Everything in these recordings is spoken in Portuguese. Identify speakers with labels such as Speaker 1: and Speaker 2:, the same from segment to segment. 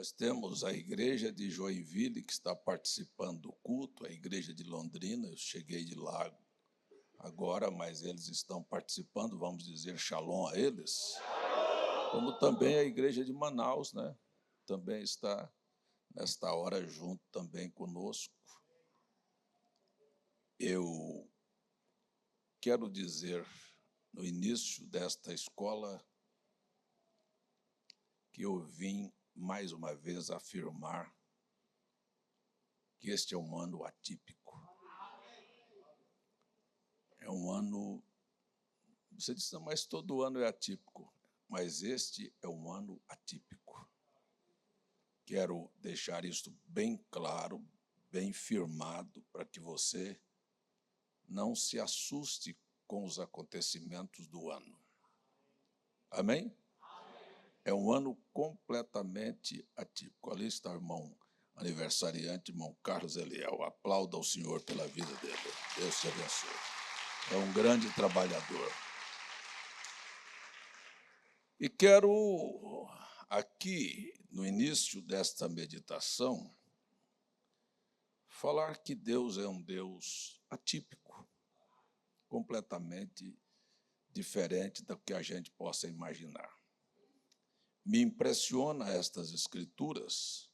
Speaker 1: Nós temos a igreja de Joinville, que está participando do culto, a igreja de Londrina. Eu cheguei de lá agora, mas eles estão participando, vamos dizer shalom a eles. Como também a igreja de Manaus, né? Também está, nesta hora, junto também conosco. Eu quero dizer, no início desta escola, que eu vim, mais uma vez, afirmar que este é um ano atípico. É um ano... Você diz, mas todo ano é atípico. Mas este é um ano atípico. Quero deixar isto bem claro, bem firmado, para que você não se assuste com os acontecimentos do ano. Amém? É um ano completamente atípico. Ali está o irmão aniversariante, irmão Carlos Eliel. Aplauda ao Senhor pela vida dele. Deus te abençoe. É um grande trabalhador. E quero, aqui, no início desta meditação, falar que Deus é um Deus atípico, completamente diferente do que a gente possa imaginar. Me impressiona estas escrituras,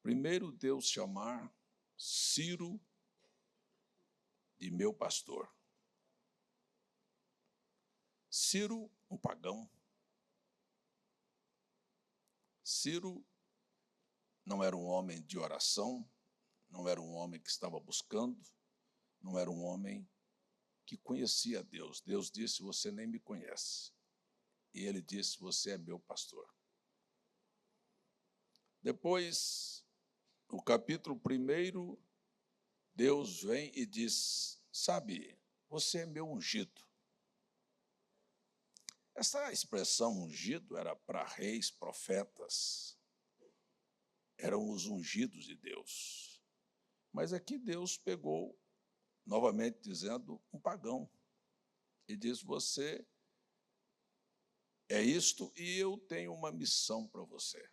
Speaker 1: primeiro Deus chamar Ciro de meu pastor. Ciro, um pagão. Ciro não era um homem de oração, não era um homem que estava buscando, não era um homem que conhecia Deus. Deus disse, você nem me conhece. E ele disse, você é meu pastor. Depois, no capítulo 1, Deus vem e diz, sabe, você é meu ungido. Essa expressão ungido era para reis, profetas, eram os ungidos de Deus. Mas aqui Deus pegou, novamente dizendo, um pagão, e diz, você é isto e eu tenho uma missão para você.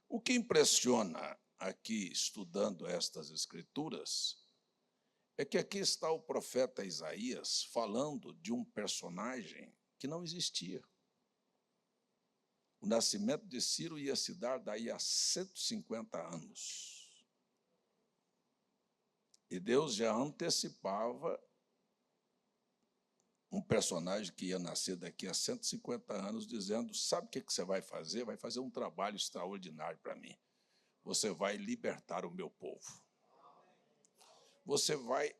Speaker 1: O que impressiona aqui, estudando estas escrituras, é que aqui está o profeta Isaías falando de um personagem que não existia. O nascimento de Ciro ia se dar daí a 150 anos. E Deus já antecipava um personagem que ia nascer daqui a 150 anos, dizendo, sabe o que você vai fazer? Vai fazer um trabalho extraordinário para mim. Você vai libertar o meu povo. Você vai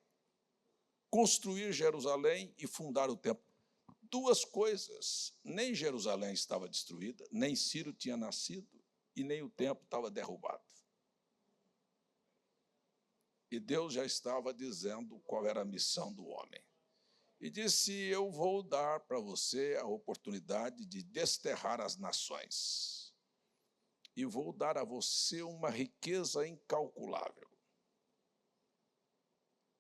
Speaker 1: construir Jerusalém e fundar o templo. Duas coisas, nem Jerusalém estava destruída, nem Ciro tinha nascido, e nem o templo estava derrubado. E Deus já estava dizendo qual era a missão do homem. E disse, eu vou dar para você a oportunidade de desterrar as nações. E vou dar a você uma riqueza incalculável.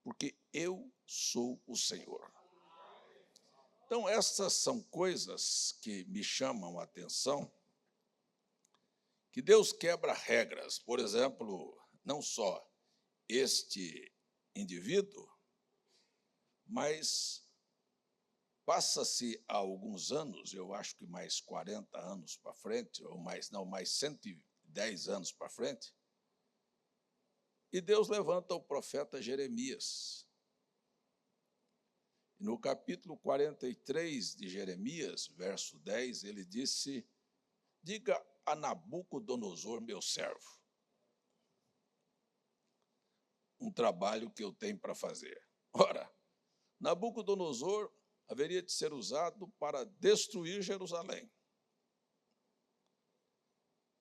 Speaker 1: Porque eu sou o Senhor. Então, essas são coisas que me chamam a atenção, que Deus quebra regras. Por exemplo, não só este indivíduo, mas passa-se há alguns anos, eu acho que mais 40 anos para frente, ou mais 110 anos para frente, e Deus levanta o profeta Jeremias. No capítulo 43 de Jeremias, verso 10, ele disse, diga a Nabucodonosor, meu servo, um trabalho que eu tenho para fazer. Ora, Nabucodonosor haveria de ser usado para destruir Jerusalém.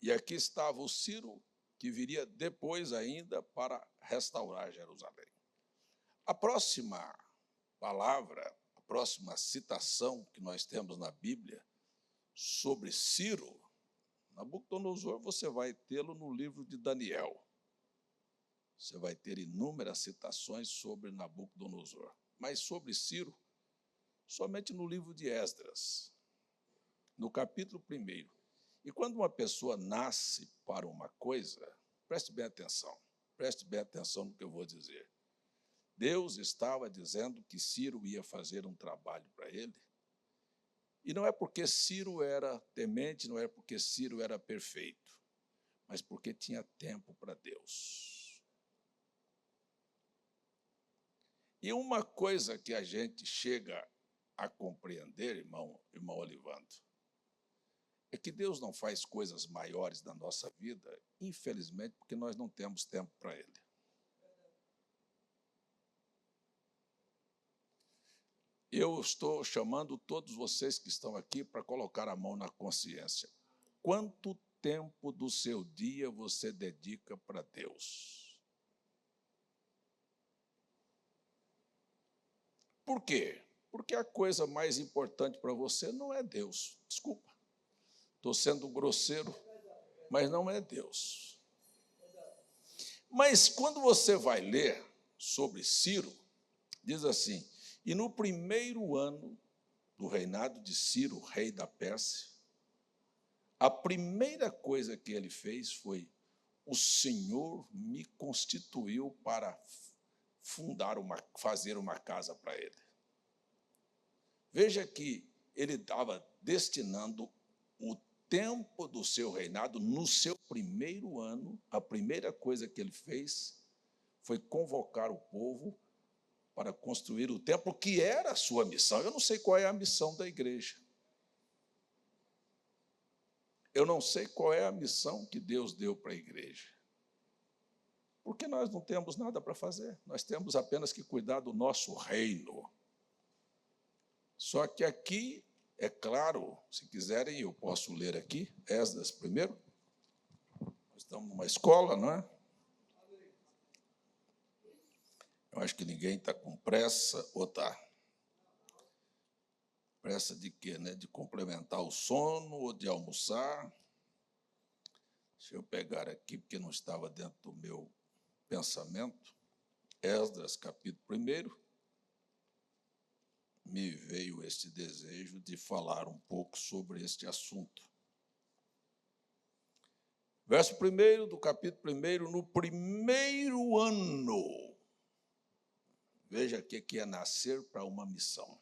Speaker 1: E aqui estava o Ciro, que viria depois ainda para restaurar Jerusalém. A próxima palavra, a próxima citação que nós temos na Bíblia sobre Ciro, Nabucodonosor, você vai tê-lo no livro de Daniel. Você vai ter inúmeras citações sobre Nabucodonosor. Mas sobre Ciro, somente no livro de Esdras, no capítulo 1. E quando uma pessoa nasce para uma coisa, preste bem atenção no que eu vou dizer. Deus estava dizendo que Ciro ia fazer um trabalho para ele, e não é porque Ciro era temente, não é porque Ciro era perfeito, mas porque tinha tempo para Deus. E uma coisa que a gente chega a compreender, irmão Olivando, é que Deus não faz coisas maiores na nossa vida, infelizmente, porque nós não temos tempo para Ele. Eu estou chamando todos vocês que estão aqui para colocar a mão na consciência. Quanto tempo do seu dia você dedica para Deus? Por quê? Porque a coisa mais importante para você não é Deus. Desculpa, estou sendo grosseiro, mas não é Deus. Mas quando você vai ler sobre Ciro, diz assim: e no primeiro ano do reinado de Ciro, rei da Pérsia, a primeira coisa que ele fez foi: o Senhor me constituiu para fazer uma casa para ele. Veja que ele estava destinando o tempo do seu reinado, no seu primeiro ano, a primeira coisa que ele fez foi convocar o povo para construir o templo, que era a sua missão. Eu não sei qual é a missão da igreja. Eu não sei qual é a missão que Deus deu para a igreja. Porque nós não temos nada para fazer. Nós temos apenas que cuidar do nosso reino. Só que aqui, é claro, se quiserem, eu posso ler aqui, Esdras primeiro. Nós estamos numa escola, não é? Eu acho que ninguém está com pressa, ou está? Pressa de quê? Né? De complementar o sono ou de almoçar? Deixa eu pegar aqui, porque não estava dentro do meu pensamento. Esdras, capítulo 1. Me veio este desejo de falar um pouco sobre este assunto. Verso 1 do capítulo 1, no primeiro ano. Veja o que é nascer para uma missão.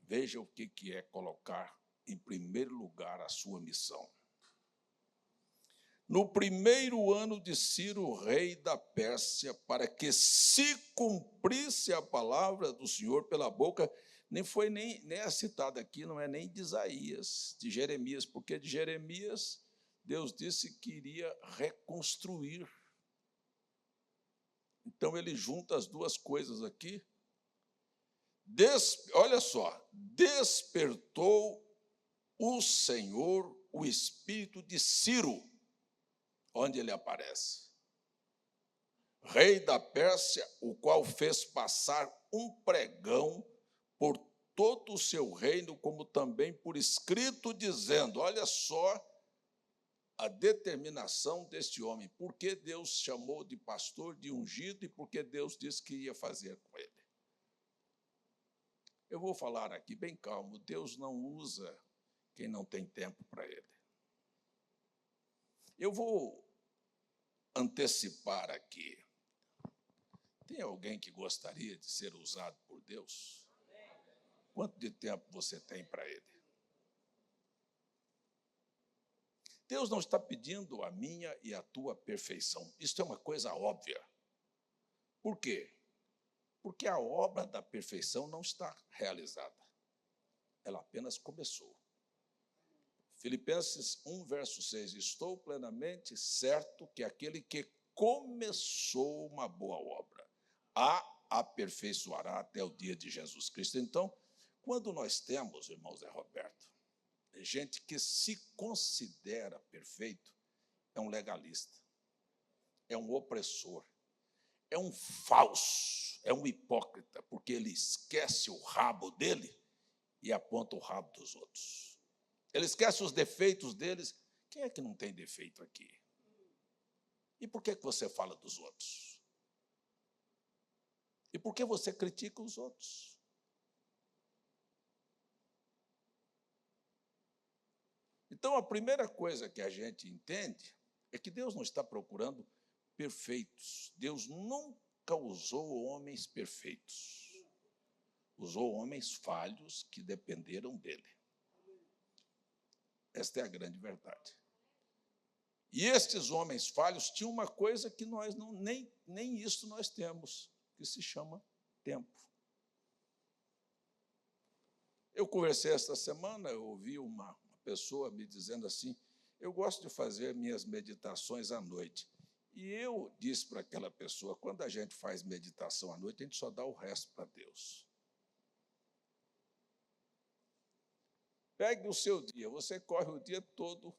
Speaker 1: Veja o que é colocar em primeiro lugar a sua missão. No primeiro ano de Ciro, rei da Pérsia, para que se cumprisse a palavra do Senhor pela boca, nem é citada aqui, não é nem de Isaías, de Jeremias, porque de Jeremias Deus disse que iria reconstruir. Então ele junta as duas coisas aqui. Olha só, despertou o Senhor o espírito de Ciro, onde ele aparece. Rei da Pérsia, o qual fez passar um pregão por todo o seu reino, como também por escrito, dizendo, olha só a determinação deste homem, por que Deus chamou de pastor, de ungido, e por que Deus disse que ia fazer com ele. Eu vou falar aqui bem calmo, Deus não usa quem não tem tempo para ele. Eu vou antecipar aqui. Tem alguém que gostaria de ser usado por Deus? Quanto de tempo você tem para ele? Deus não está pedindo a minha e a tua perfeição. Isso é uma coisa óbvia. Por quê? Porque a obra da perfeição não está realizada. Ela apenas começou. Filipenses 1, verso 6. Estou plenamente certo que aquele que começou uma boa obra a aperfeiçoará até o dia de Jesus Cristo. Então, quando nós temos, irmão Zé Roberto, gente que se considera perfeito, é um legalista, é um opressor, é um falso, é um hipócrita, porque ele esquece o rabo dele e aponta o rabo dos outros. Ele esquece os defeitos deles. Quem é que não tem defeito aqui? E por que você fala dos outros? E por que você critica os outros? Então, a primeira coisa que a gente entende é que Deus não está procurando perfeitos. Deus nunca usou homens perfeitos. Usou homens falhos que dependeram dele. Esta é a grande verdade. E estes homens falhos tinham uma coisa que nós nem isso nós temos, que se chama tempo. Eu conversei esta semana, eu ouvi uma pessoa me dizendo assim, eu gosto de fazer minhas meditações à noite. E eu disse para aquela pessoa, quando a gente faz meditação à noite, a gente só dá o resto para Deus. Pegue o seu dia, você corre o dia todo,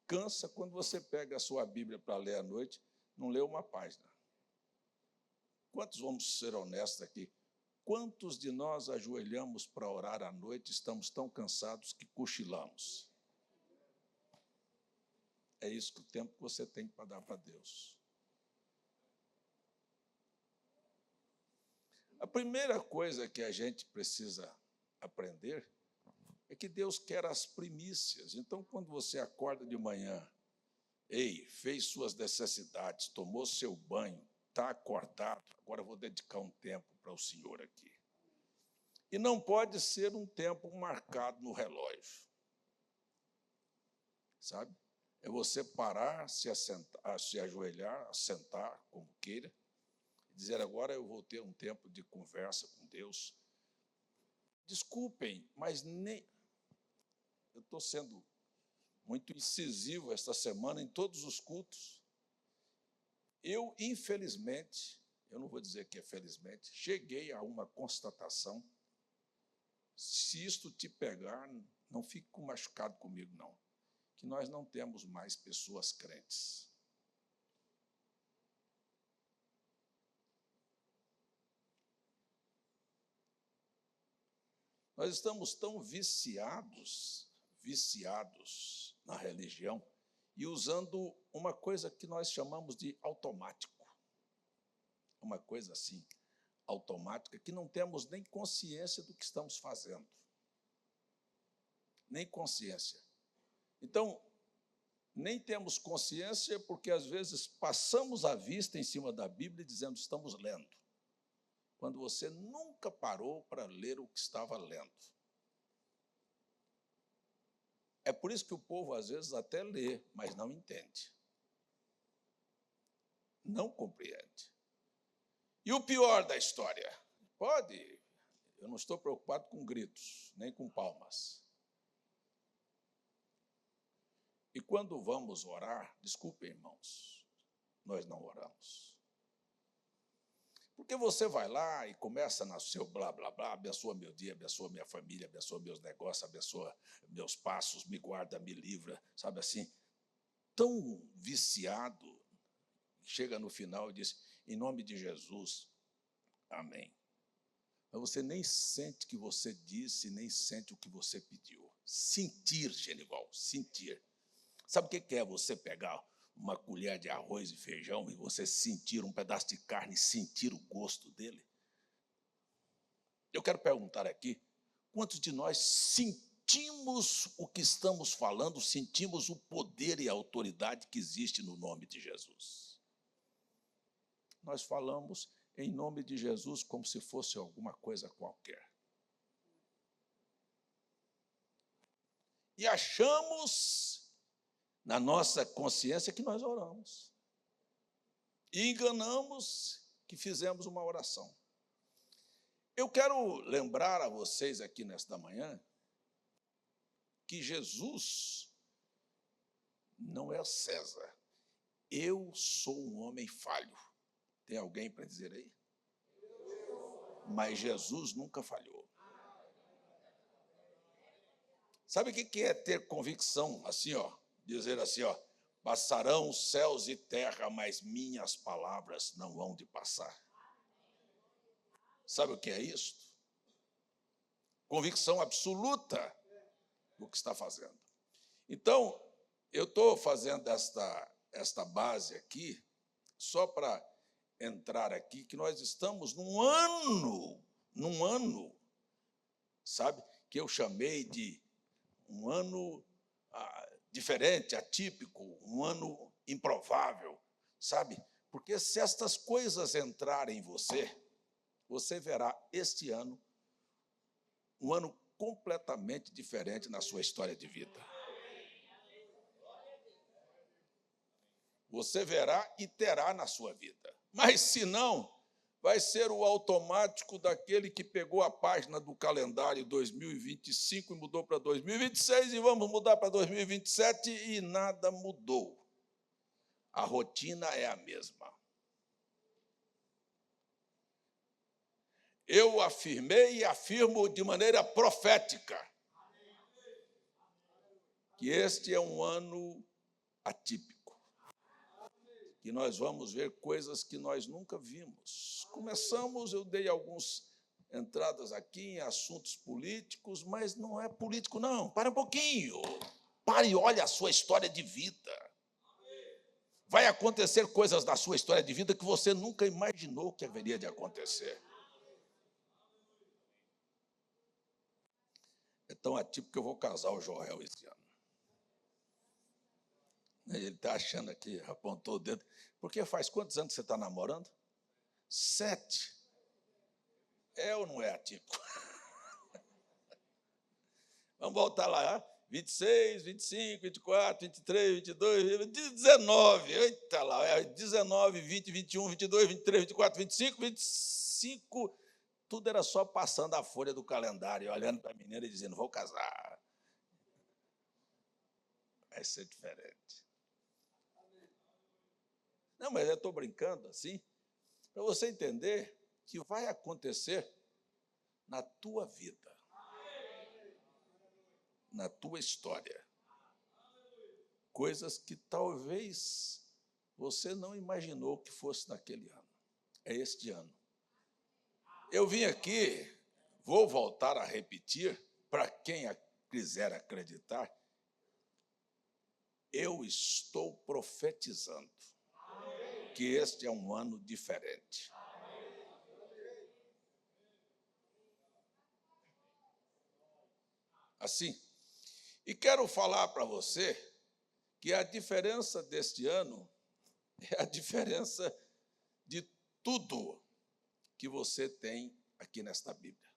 Speaker 1: cansa, quando você pega a sua Bíblia para ler à noite, não lê uma página. Quantos vamos ser honestos aqui? Quantos de nós ajoelhamos para orar à noite, estamos tão cansados que cochilamos? É isso que o tempo que você tem para dar para Deus. A primeira coisa que a gente precisa aprender é que Deus quer as primícias. Então, quando você acorda de manhã, fez suas necessidades, tomou seu banho, está acordado, agora eu vou dedicar um tempo para o Senhor aqui. E não pode ser um tempo marcado no relógio. Sabe? É você parar, se ajoelhar, sentar, como queira, e dizer, agora eu vou ter um tempo de conversa com Deus. Desculpem, mas nem... Eu estou sendo muito incisivo esta semana em todos os cultos. Eu, infelizmente, eu não vou dizer que é felizmente, cheguei a uma constatação, se isto te pegar, não fique machucado comigo, não, que nós não temos mais pessoas crentes. Nós estamos tão viciados na religião e usando uma coisa que nós chamamos de automático. Uma coisa assim, automática, que não temos nem consciência do que estamos fazendo. Nem consciência. Então, nem temos consciência porque, às vezes, passamos a vista em cima da Bíblia dizendo estamos lendo, quando você nunca parou para ler o que estava lendo. É por isso que o povo, às vezes, até lê, mas não entende. Não compreende. E o pior da história? Eu não estou preocupado com gritos, nem com palmas. E quando vamos orar, desculpem, irmãos, nós não oramos. Porque você vai lá e começa no seu blá, blá, blá, abençoa meu dia, abençoa minha família, abençoa meus negócios, abençoa meus passos, me guarda, me livra, sabe assim? Tão viciado, chega no final e diz, em nome de Jesus, amém. Mas você nem sente o que você disse, nem sente o que você pediu. Sentir, Genival, sentir. Sabe o que é você pegar uma colher de arroz e feijão e você sentir um pedaço de carne e sentir o gosto dele? Eu quero perguntar aqui, quantos de nós sentimos o que estamos falando, sentimos o poder e a autoridade que existe no nome de Jesus? Nós falamos em nome de Jesus como se fosse alguma coisa qualquer. E achamos na nossa consciência que nós oramos. E enganamos que fizemos uma oração. Eu quero lembrar a vocês aqui nesta manhã que Jesus não é César. Eu sou um homem falho. Tem alguém para dizer aí? Mas Jesus nunca falhou. Sabe o que é ter convicção assim, ó? Dizer assim, ó, passarão céus e terra, mas minhas palavras não vão de passar. Sabe o que é isso? Convicção absoluta do que está fazendo. Então, eu estou fazendo esta base aqui, só para entrar aqui, que nós estamos num ano, sabe, que eu chamei de um ano diferente, atípico, um ano improvável, sabe? Porque se estas coisas entrarem em você, você verá este ano um ano completamente diferente na sua história de vida. Você verá e terá na sua vida. Mas, se não, vai ser o automático daquele que pegou a página do calendário 2025 e mudou para 2026 e vamos mudar para 2027 e nada mudou. A rotina é a mesma. Eu afirmei e afirmo de maneira profética que este é um ano atípico, que nós vamos ver coisas que nós nunca vimos. Começamos, eu dei algumas entradas aqui em assuntos políticos, mas não é político, não. Para um pouquinho. Pare e olhe a sua história de vida. Vai acontecer coisas na sua história de vida que você nunca imaginou que haveria de acontecer. É tão atípico que eu vou casar o Joel esse ano. Ele está achando aqui, apontou o dedo. Porque faz quantos anos que você está namorando? 7. É ou não é atípico? Vamos voltar lá. 26, 25, 24, 23, 22, 19. Eita lá, 19, 20, 21, 22, 23, 24, 25, 25. Tudo era só passando a folha do calendário, olhando para a menina e dizendo, vou casar. Vai ser diferente. Não, mas eu estou brincando assim, para você entender que vai acontecer na tua vida, na tua história, coisas que talvez você não imaginou que fosse naquele ano. É este ano. Eu vim aqui, vou voltar a repetir, para quem quiser acreditar, eu estou profetizando que este é um ano diferente. Assim, e quero falar para você que a diferença deste ano é a diferença de tudo que você tem aqui nesta Bíblia.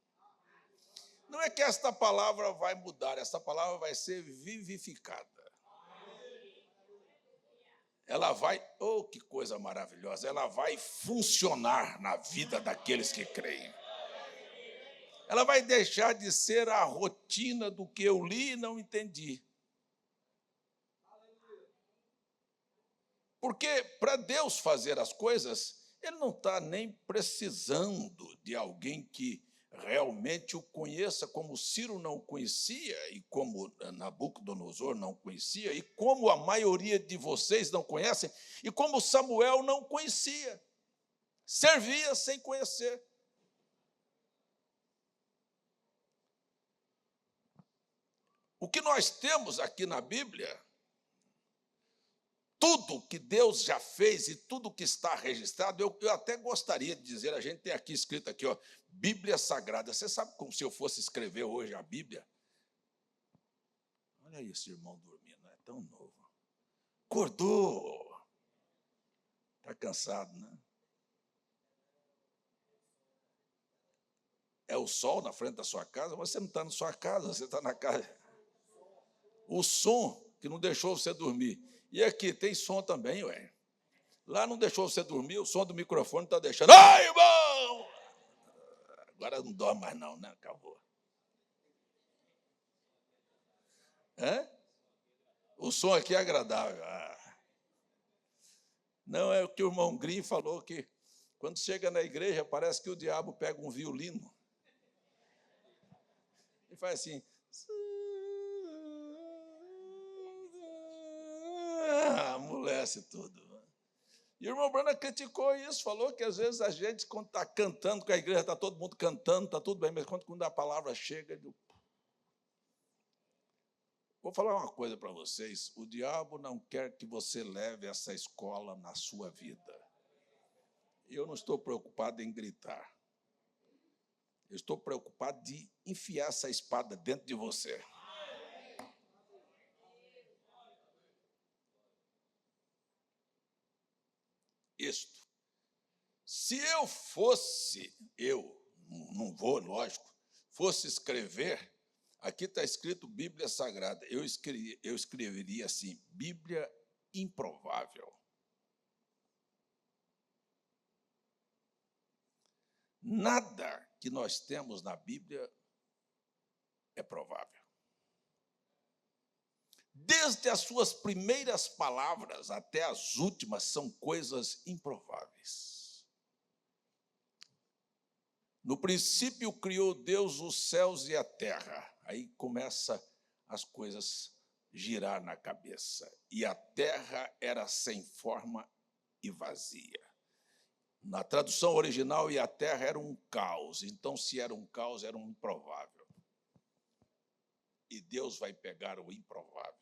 Speaker 1: Não é que esta palavra vai mudar, esta palavra vai ser vivificada. Ela vai, oh, que coisa maravilhosa, ela vai funcionar na vida daqueles que creem. Ela vai deixar de ser a rotina do que eu li e não entendi. Porque para Deus fazer as coisas, Ele não está nem precisando de alguém que realmente o conheça, como Ciro não o conhecia, e como Nabucodonosor não conhecia, e como a maioria de vocês não conhecem, e como Samuel não conhecia. Servia sem conhecer. O que nós temos aqui na Bíblia, tudo que Deus já fez e tudo que está registrado, eu até gostaria de dizer, a gente tem aqui escrito aqui, ó, Bíblia Sagrada. Você sabe como se eu fosse escrever hoje a Bíblia? Olha aí esse irmão dormindo, é tão novo. Acordou. Está cansado, né? É o sol na frente da sua casa, mas você não está na sua casa, você está na casa. O som que não deixou você dormir. E aqui tem som também, ué. Lá não deixou você dormir, o som do microfone está deixando. Ai, irmão! Agora não dorme mais não, né? Acabou. O som aqui é agradável. Não, é o que o irmão Grim falou, que quando chega na igreja, parece que o diabo pega um violino e faz assim. Amolece tudo. E o irmão Brana criticou isso, falou que às vezes a gente, quando está cantando com a igreja, está todo mundo cantando, está tudo bem, mas quando a palavra chega, vou falar uma coisa para vocês, o diabo não quer que você leve essa escola na sua vida. Eu não estou preocupado em gritar. Eu estou preocupado de enfiar essa espada dentro de você. texto. Se eu não vou, lógico, fosse escrever, aqui está escrito Bíblia Sagrada, eu escreveria assim, Bíblia improvável. Nada que nós temos na Bíblia é provável. Desde as suas primeiras palavras até as últimas são coisas improváveis. No princípio criou Deus os céus e a terra. Aí começa as coisas girar na cabeça. E a terra era sem forma e vazia. Na tradução original, e a terra era um caos. Então, se era um caos, era um improvável. E Deus vai pegar o improvável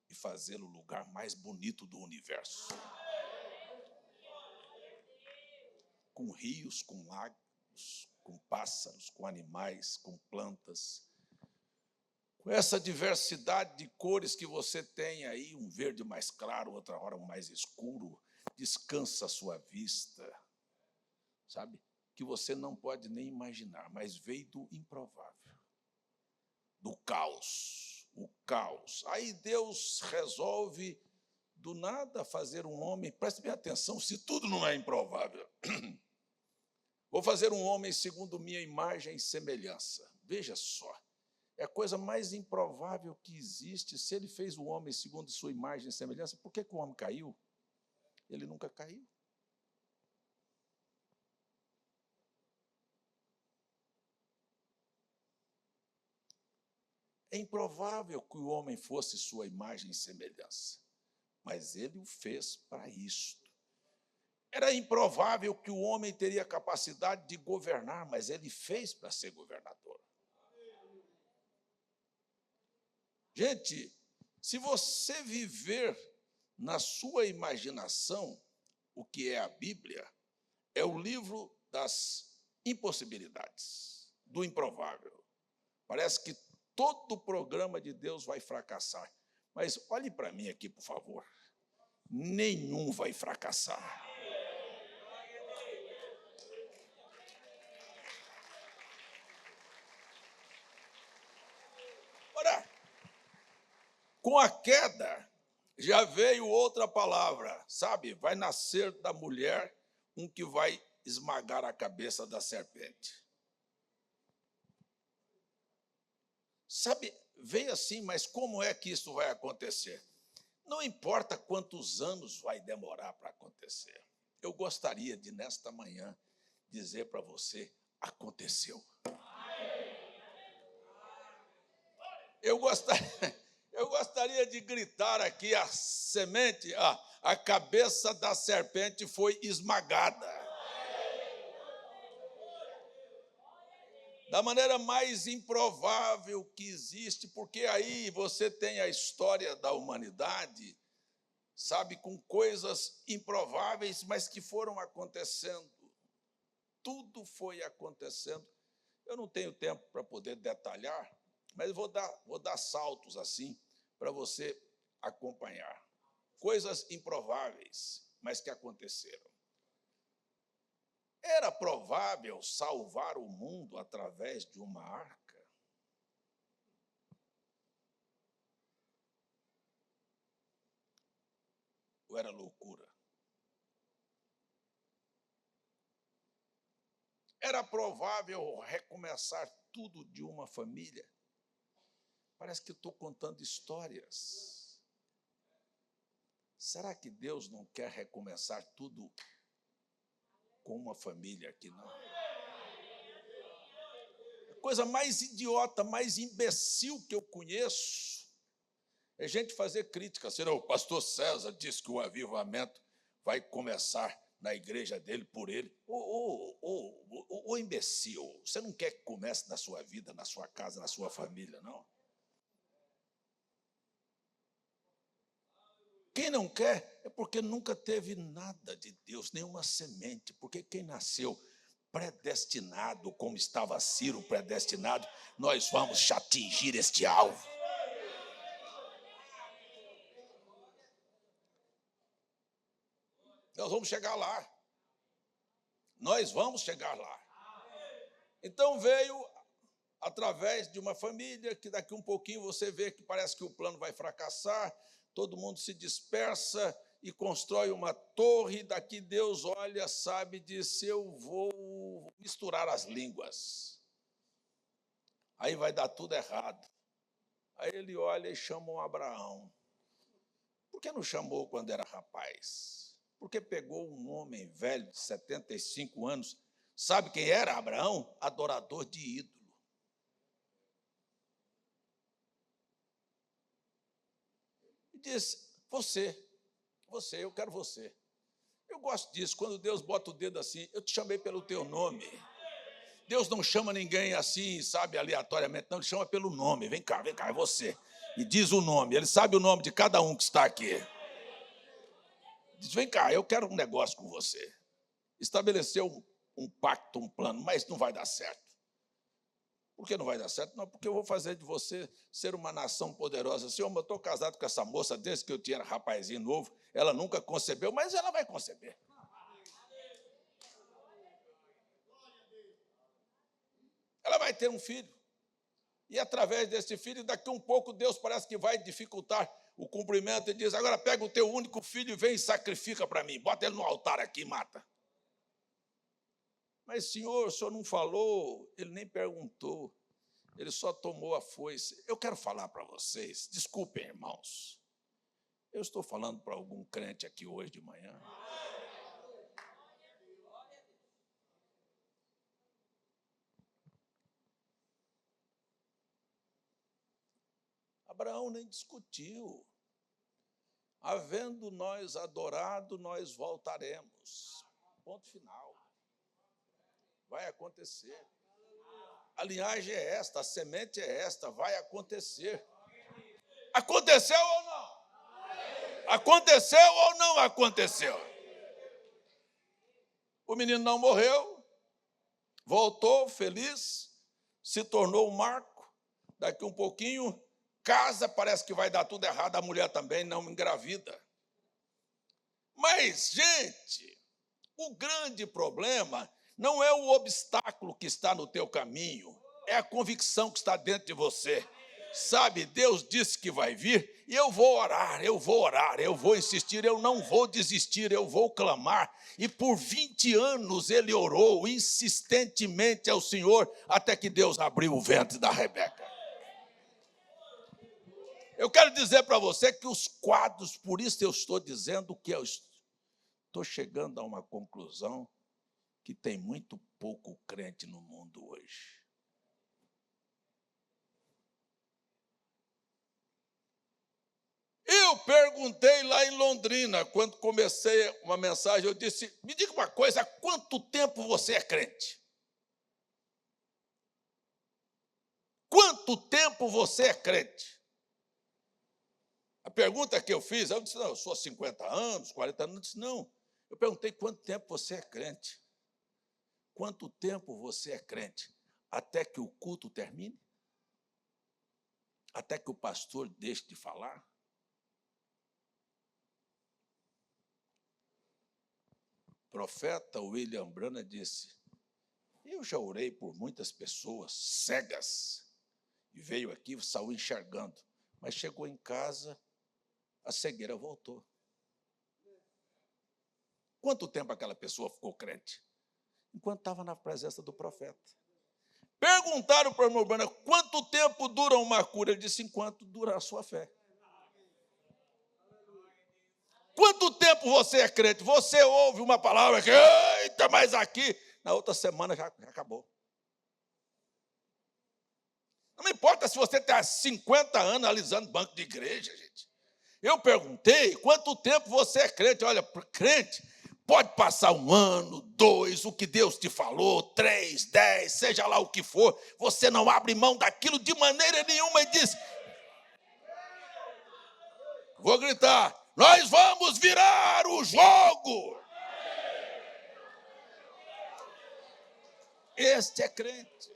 Speaker 1: e fazê-lo o lugar mais bonito do universo. Com rios, com lagos, com pássaros, com animais, com plantas. Com essa diversidade de cores que você tem aí, um verde mais claro, outra hora um mais escuro, descansa a sua vista, sabe? Que você não pode nem imaginar, mas veio do improvável, do caos, o caos. Aí Deus resolve, do nada, fazer um homem, preste bem atenção, se tudo não é improvável. Vou fazer um homem segundo minha imagem e semelhança. Veja só, é a coisa mais improvável que existe. Se ele fez o homem segundo sua imagem e semelhança, por que o homem caiu? Ele nunca caiu. É improvável que o homem fosse sua imagem e semelhança, mas ele o fez para isto. Era improvável que o homem teria capacidade de governar, mas ele fez para ser governador. Gente, se você viver na sua imaginação o que é a Bíblia, é o livro das impossibilidades, do improvável. Parece que todo o programa de Deus vai fracassar. Mas olhe para mim aqui, por favor. Nenhum vai fracassar. Ora, com a queda, já veio outra palavra, sabe? Vai nascer da mulher um que vai esmagar a cabeça da serpente. Sabe, veio assim, mas como é que isso vai acontecer? Não importa quantos anos vai demorar para acontecer. Eu gostaria de, nesta manhã, dizer para você, aconteceu. Eu gostaria de gritar aqui, a semente, a cabeça da serpente foi esmagada. Da maneira mais improvável que existe, porque aí você tem a história da humanidade, sabe, com coisas improváveis, mas que foram acontecendo. Tudo foi acontecendo. Eu não tenho tempo para poder detalhar, mas vou dar saltos assim para você acompanhar. Coisas improváveis, mas que aconteceram. Era provável salvar o mundo através de uma arca? Ou era loucura? Era provável recomeçar tudo de uma família? Parece que estou contando histórias. Será que Deus não quer recomeçar tudo com uma família aqui, não? A coisa mais idiota, mais imbecil que eu conheço é gente fazer crítica. O pastor César disse que o avivamento vai começar na igreja dele, por ele. Ô imbecil, você não quer que comece na sua vida, na sua casa, na sua família, não? Quem não quer é porque nunca teve nada de Deus, nenhuma semente, porque quem nasceu predestinado, como estava Ciro predestinado, nós vamos atingir este alvo. Nós vamos chegar lá. Nós vamos chegar lá. Então veio através de uma família que daqui um pouquinho você vê que parece que o plano vai fracassar, todo mundo se dispersa e constrói uma torre, daqui Deus olha, sabe, diz, eu vou misturar as línguas. Aí vai dar tudo errado. Aí ele olha e chama um Abraão. Por que não chamou quando era rapaz? Porque pegou um homem velho de 75 anos. Sabe quem era Abraão? Adorador de ídolo. E disse, você, eu quero você. Eu gosto disso, quando Deus bota o dedo assim, eu te chamei pelo teu nome. Deus não chama ninguém assim, sabe, aleatoriamente, não, ele chama pelo nome. Vem cá, é você. E diz o nome, ele sabe o nome de cada um que está aqui. Diz, vem cá, eu quero um negócio com você. Estabeleceu um pacto, um plano, mas não vai dar certo. Por que não vai dar certo? Não, porque eu vou fazer de você ser uma nação poderosa. Senhor, eu estou casado com essa moça desde que eu tinha rapazinho novo, ela nunca concebeu, mas ela vai conceber. Ela vai ter um filho. E através desse filho, daqui um pouco, Deus parece que vai dificultar o cumprimento e diz, agora pega o teu único filho e vem e sacrifica para mim. Bota ele no altar aqui e mata. Mas, senhor, o senhor não falou, ele nem perguntou, ele só tomou a foice. Eu quero falar para vocês, desculpem, irmãos, eu estou falando para algum crente aqui hoje de manhã. Abraão nem discutiu. Havendo nós adorado, nós voltaremos. Ponto final. Vai acontecer. A linhagem é esta, a semente é esta, vai acontecer. Aconteceu ou não? Aconteceu ou não aconteceu? O menino não morreu, voltou feliz, se tornou um marco. Daqui um pouquinho, casa, parece que vai dar tudo errado, a mulher também não engravida. Mas, gente, o grande problema não é o obstáculo que está no teu caminho, é a convicção que está dentro de você. Sabe, Deus disse que vai vir, e eu vou orar, eu vou insistir, eu não vou desistir, eu vou clamar. E por 20 anos ele orou insistentemente ao Senhor, até que Deus abriu o ventre da Rebeca. Eu quero dizer para você que os quadros, por isso eu estou dizendo que eu estou chegando a uma conclusão que tem muito pouco crente no mundo hoje. Eu perguntei lá em Londrina, quando comecei uma mensagem, eu disse, me diga uma coisa, há quanto tempo você é crente? Quanto tempo você é crente? A pergunta que eu fiz, eu disse, não, eu sou há 50 anos, 40 anos, eu disse, não. Eu perguntei, quanto tempo você é crente? Quanto tempo você é crente? Até que o culto termine? Até que o pastor deixe de falar? O profeta William Branham disse, eu já orei por muitas pessoas cegas, e veio aqui, saiu enxergando, mas chegou em casa, a cegueira voltou. Quanto tempo aquela pessoa ficou crente? Enquanto estava na presença do profeta. Perguntaram para o irmão Branham, quanto tempo dura uma cura? Ele disse, enquanto dura a sua fé. Quanto tempo você é crente? Você ouve uma palavra que, eita, mas aqui, na outra semana já acabou. Não me importa se você está há 50 anos analisando banco de igreja, gente. Eu perguntei, quanto tempo você é crente? Olha, crente, pode passar 1 ano, 2, o que Deus te falou, 3, 10, seja lá o que for, você não abre mão daquilo de maneira nenhuma e diz, vou gritar, nós vamos virar o jogo. Este é crente.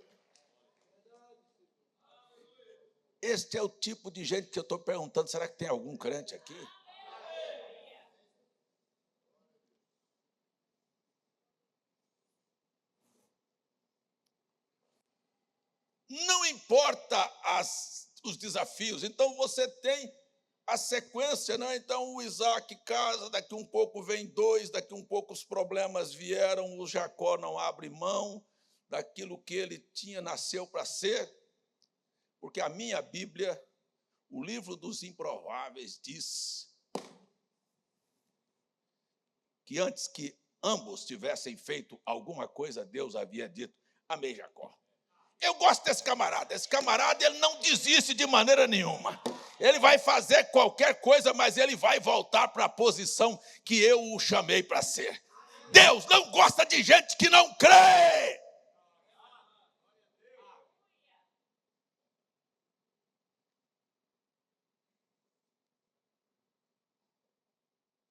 Speaker 1: Este é o tipo de gente que eu estou perguntando, será que tem algum crente aqui? não importa os desafios. Então, você tem a sequência, né? Então, o Isaac casa, daqui um pouco vem 2, daqui um pouco os problemas vieram, o Jacó não abre mão daquilo que ele tinha, nasceu para ser, porque a minha Bíblia, o livro dos improváveis, diz que antes que ambos tivessem feito alguma coisa, Deus havia dito: amei Jacó. Eu gosto desse camarada. Esse camarada, ele não desiste de maneira nenhuma. Ele vai fazer qualquer coisa, mas ele vai voltar para a posição que eu o chamei para ser. Deus não gosta de gente que não crê.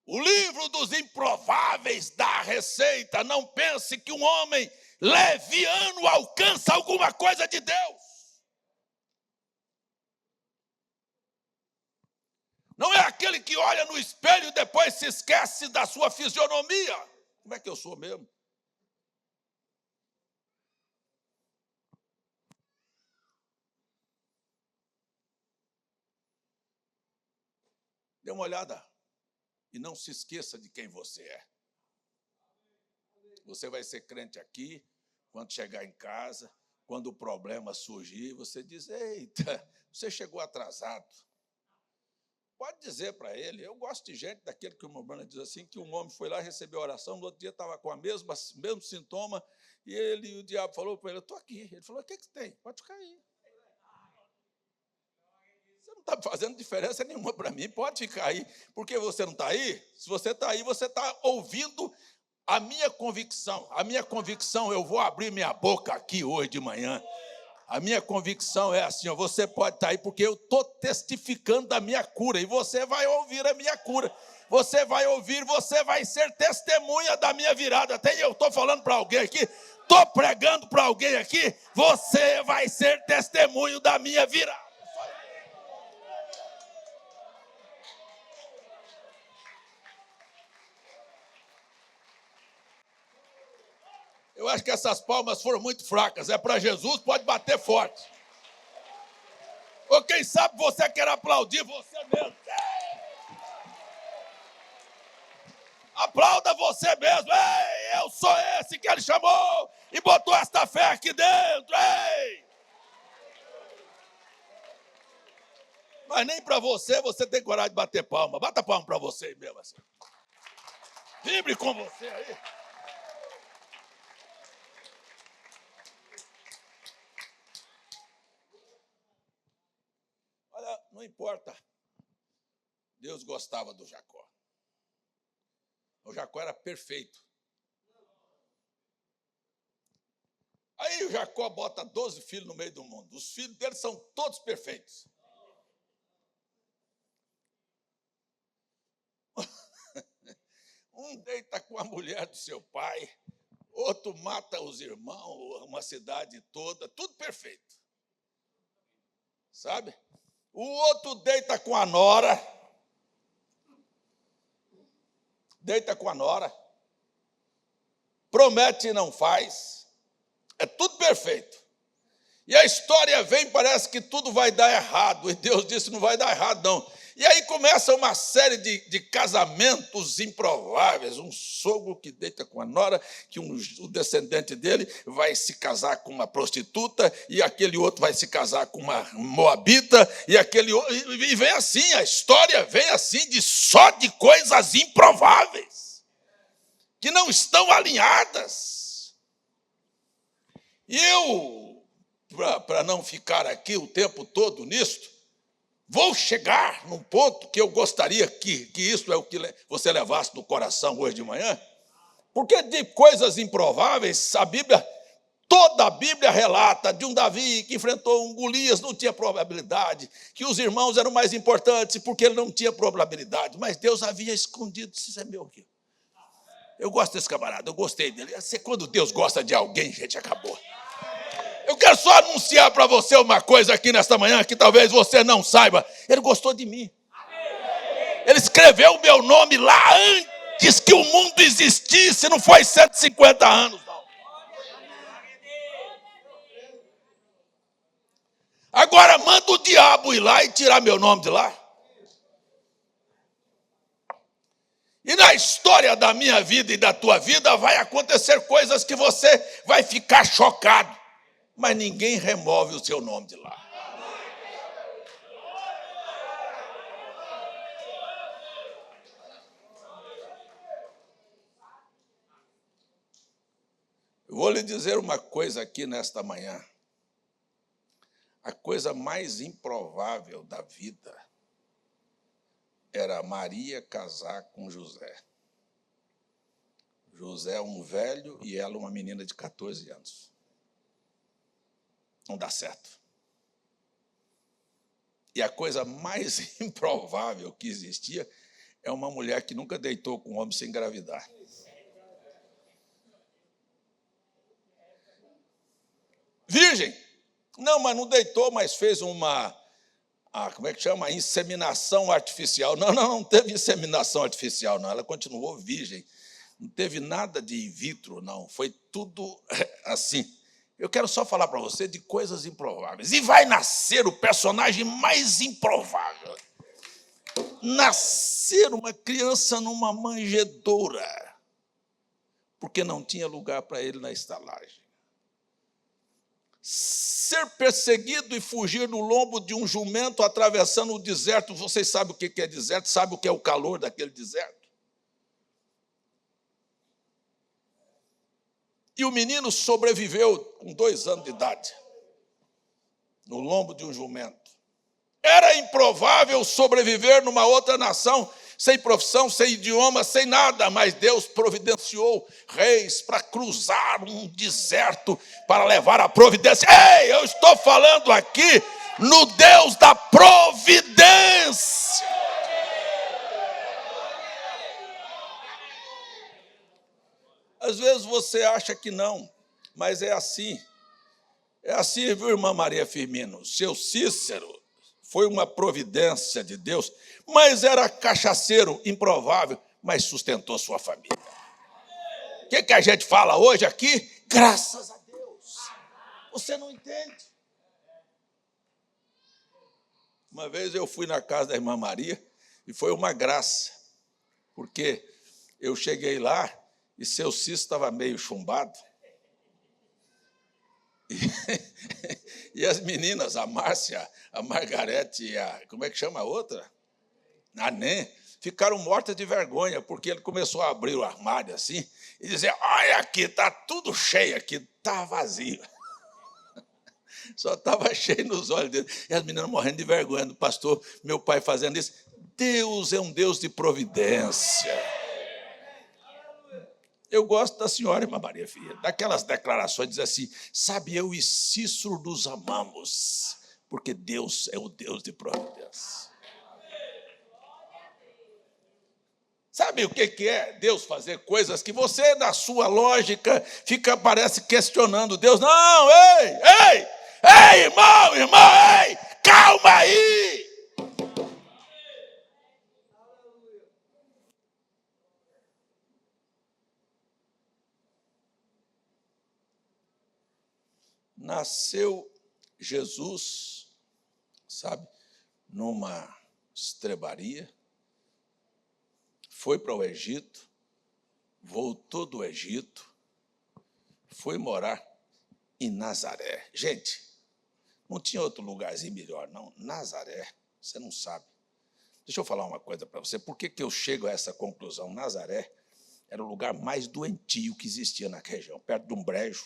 Speaker 1: O livro dos improváveis dá a receita. Não pense que um homem leviano alcança alguma coisa de Deus. Não é aquele que olha no espelho e depois se esquece da sua fisionomia. Como é que eu sou mesmo? Dê uma olhada e não se esqueça de quem você é. Você vai ser crente aqui, quando chegar em casa, quando o problema surgir, você diz: eita, você chegou atrasado. Pode dizer para ele. Eu gosto de gente daquele que o meu Bruno diz assim, que um homem foi lá, recebeu a oração, no outro dia estava com o mesmo sintoma, e o diabo falou para ele: eu estou aqui. Ele falou: o que tem? Pode ficar aí. Você não está fazendo diferença nenhuma para mim, pode ficar aí. Porque você não está aí? Se você está aí, você está ouvindo a minha convicção. A minha convicção, eu vou abrir minha boca aqui hoje de manhã. A minha convicção é assim: você pode estar aí porque eu estou testificando da minha cura, e você vai ouvir a minha cura. Você vai ouvir, você vai ser testemunha da minha virada. Até eu estou falando para alguém aqui, estou pregando para alguém aqui, você vai ser testemunho da minha virada. Eu acho que essas palmas foram muito fracas. É para Jesus, pode bater forte. Ou quem sabe você quer aplaudir você mesmo. Aplauda você mesmo. Ei, eu sou esse que ele chamou e botou esta fé aqui dentro. Ei! Mas nem para você tem coragem de bater palma. Bata palma para você mesmo assim. Vibre com você aí. Olha, não importa. Deus gostava do Jacó. O Jacó era perfeito. Aí o Jacó bota 12 filhos no meio do mundo. Os filhos dele são todos perfeitos. Um deita com a mulher do seu pai, outro mata os irmãos, uma cidade toda, tudo perfeito. Sabe? O outro deita com a nora. Promete e não faz. É tudo perfeito. E a história vem, parece que tudo vai dar errado. E Deus disse: não vai dar errado, não. E aí começa uma série de casamentos improváveis. Um sogro que deita com a nora, que o descendente dele vai se casar com uma prostituta, e aquele outro vai se casar com uma moabita, e vem assim, a história vem assim, só de coisas improváveis, que não estão alinhadas. E eu, para não ficar aqui o tempo todo nisto, vou chegar num ponto que eu gostaria que isso é o que você levasse no coração hoje de manhã, porque de coisas improváveis, toda a Bíblia relata de um Davi que enfrentou um Golias, não tinha probabilidade, que os irmãos eram mais importantes porque ele não tinha probabilidade, mas Deus havia escondido. Isso é meu aqui. Eu gosto desse camarada, eu gostei dele. Quando Deus gosta de alguém, gente, acabou. Eu quero só anunciar para você uma coisa aqui nesta manhã que talvez você não saiba. Ele gostou de mim. Ele escreveu o meu nome lá antes que o mundo existisse. Não foi 150 anos, não. Agora manda o diabo ir lá e tirar meu nome de lá. E na história da minha vida e da tua vida vai acontecer coisas que você vai ficar chocado. Mas ninguém remove o seu nome de lá. Eu vou lhe dizer uma coisa aqui nesta manhã. A coisa mais improvável da vida era Maria casar com José. José um velho e ela uma menina de 14 anos. Não dá certo. E a coisa mais improvável que existia é uma mulher que nunca deitou com um homem sem engravidar. Virgem? Não, mas não deitou, mas fez como é que chama? Inseminação artificial. Não teve inseminação artificial, não. Ela continuou virgem. Não teve nada de in vitro, não. Foi tudo assim. Eu quero só falar para você de coisas improváveis. E vai nascer o personagem mais improvável. Nascer uma criança numa manjedoura, porque não tinha lugar para ele na estalagem. Ser perseguido e fugir no lombo de um jumento atravessando o deserto. Vocês sabem o que é deserto? Sabem o que é o calor daquele deserto? E o menino sobreviveu com 2 anos de idade, no lombo de um jumento. Era improvável sobreviver numa outra nação, sem profissão, sem idioma, sem nada, mas Deus providenciou reis para cruzar um deserto, para levar a providência. Ei, eu estou falando aqui no Deus da providência. Às vezes você acha que não, mas é assim. É assim, viu, irmã Maria Firmino? Seu Cícero foi uma providência de Deus, mas era cachaceiro, improvável, mas sustentou sua família. O que a gente fala hoje aqui? Graças a Deus. Você não entende? Uma vez eu fui na casa da irmã Maria e foi uma graça, porque eu cheguei lá e seu Cícero estava meio chumbado. E as meninas, a Márcia, a Margarete e a... Como é que chama a outra? A Nê, ficaram mortas de vergonha, porque ele começou a abrir o armário assim e dizer: olha aqui, está tudo cheio aqui, está vazio. Só estava cheio nos olhos dele. E as meninas morrendo de vergonha do pastor, meu pai fazendo isso. Deus é um Deus de providência. Eu gosto da senhora, irmã Maria Filha, daquelas declarações, diz assim: sabe, eu e Cícero nos amamos, porque Deus é o Deus de providência. Sabe o que é Deus fazer coisas que você, na sua lógica, parece questionando Deus? Não, ei, irmão, ei, calma aí. Nasceu Jesus, sabe, numa estrebaria, foi para o Egito, voltou do Egito, foi morar em Nazaré. Gente, não tinha outro lugarzinho melhor, não. Nazaré, você não sabe. Deixa eu falar uma coisa para você. Por que eu chego a essa conclusão? Nazaré era o lugar mais doentio que existia na região, perto de um brejo.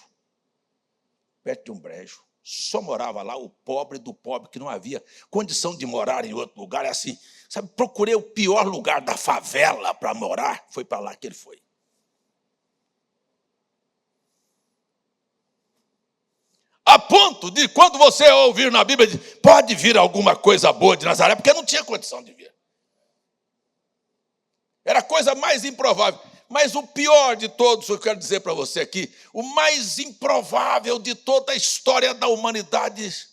Speaker 1: Só morava lá o pobre do pobre, que não havia condição de morar em outro lugar. É assim, sabe, procurei o pior lugar da favela para morar, foi para lá que ele foi. A ponto de, quando você ouvir na Bíblia, pode vir alguma coisa boa de Nazaré, porque não tinha condição de vir. Era a coisa mais improvável. Mas o pior de todos, eu quero dizer para você aqui, o mais improvável de toda a história da humanidade,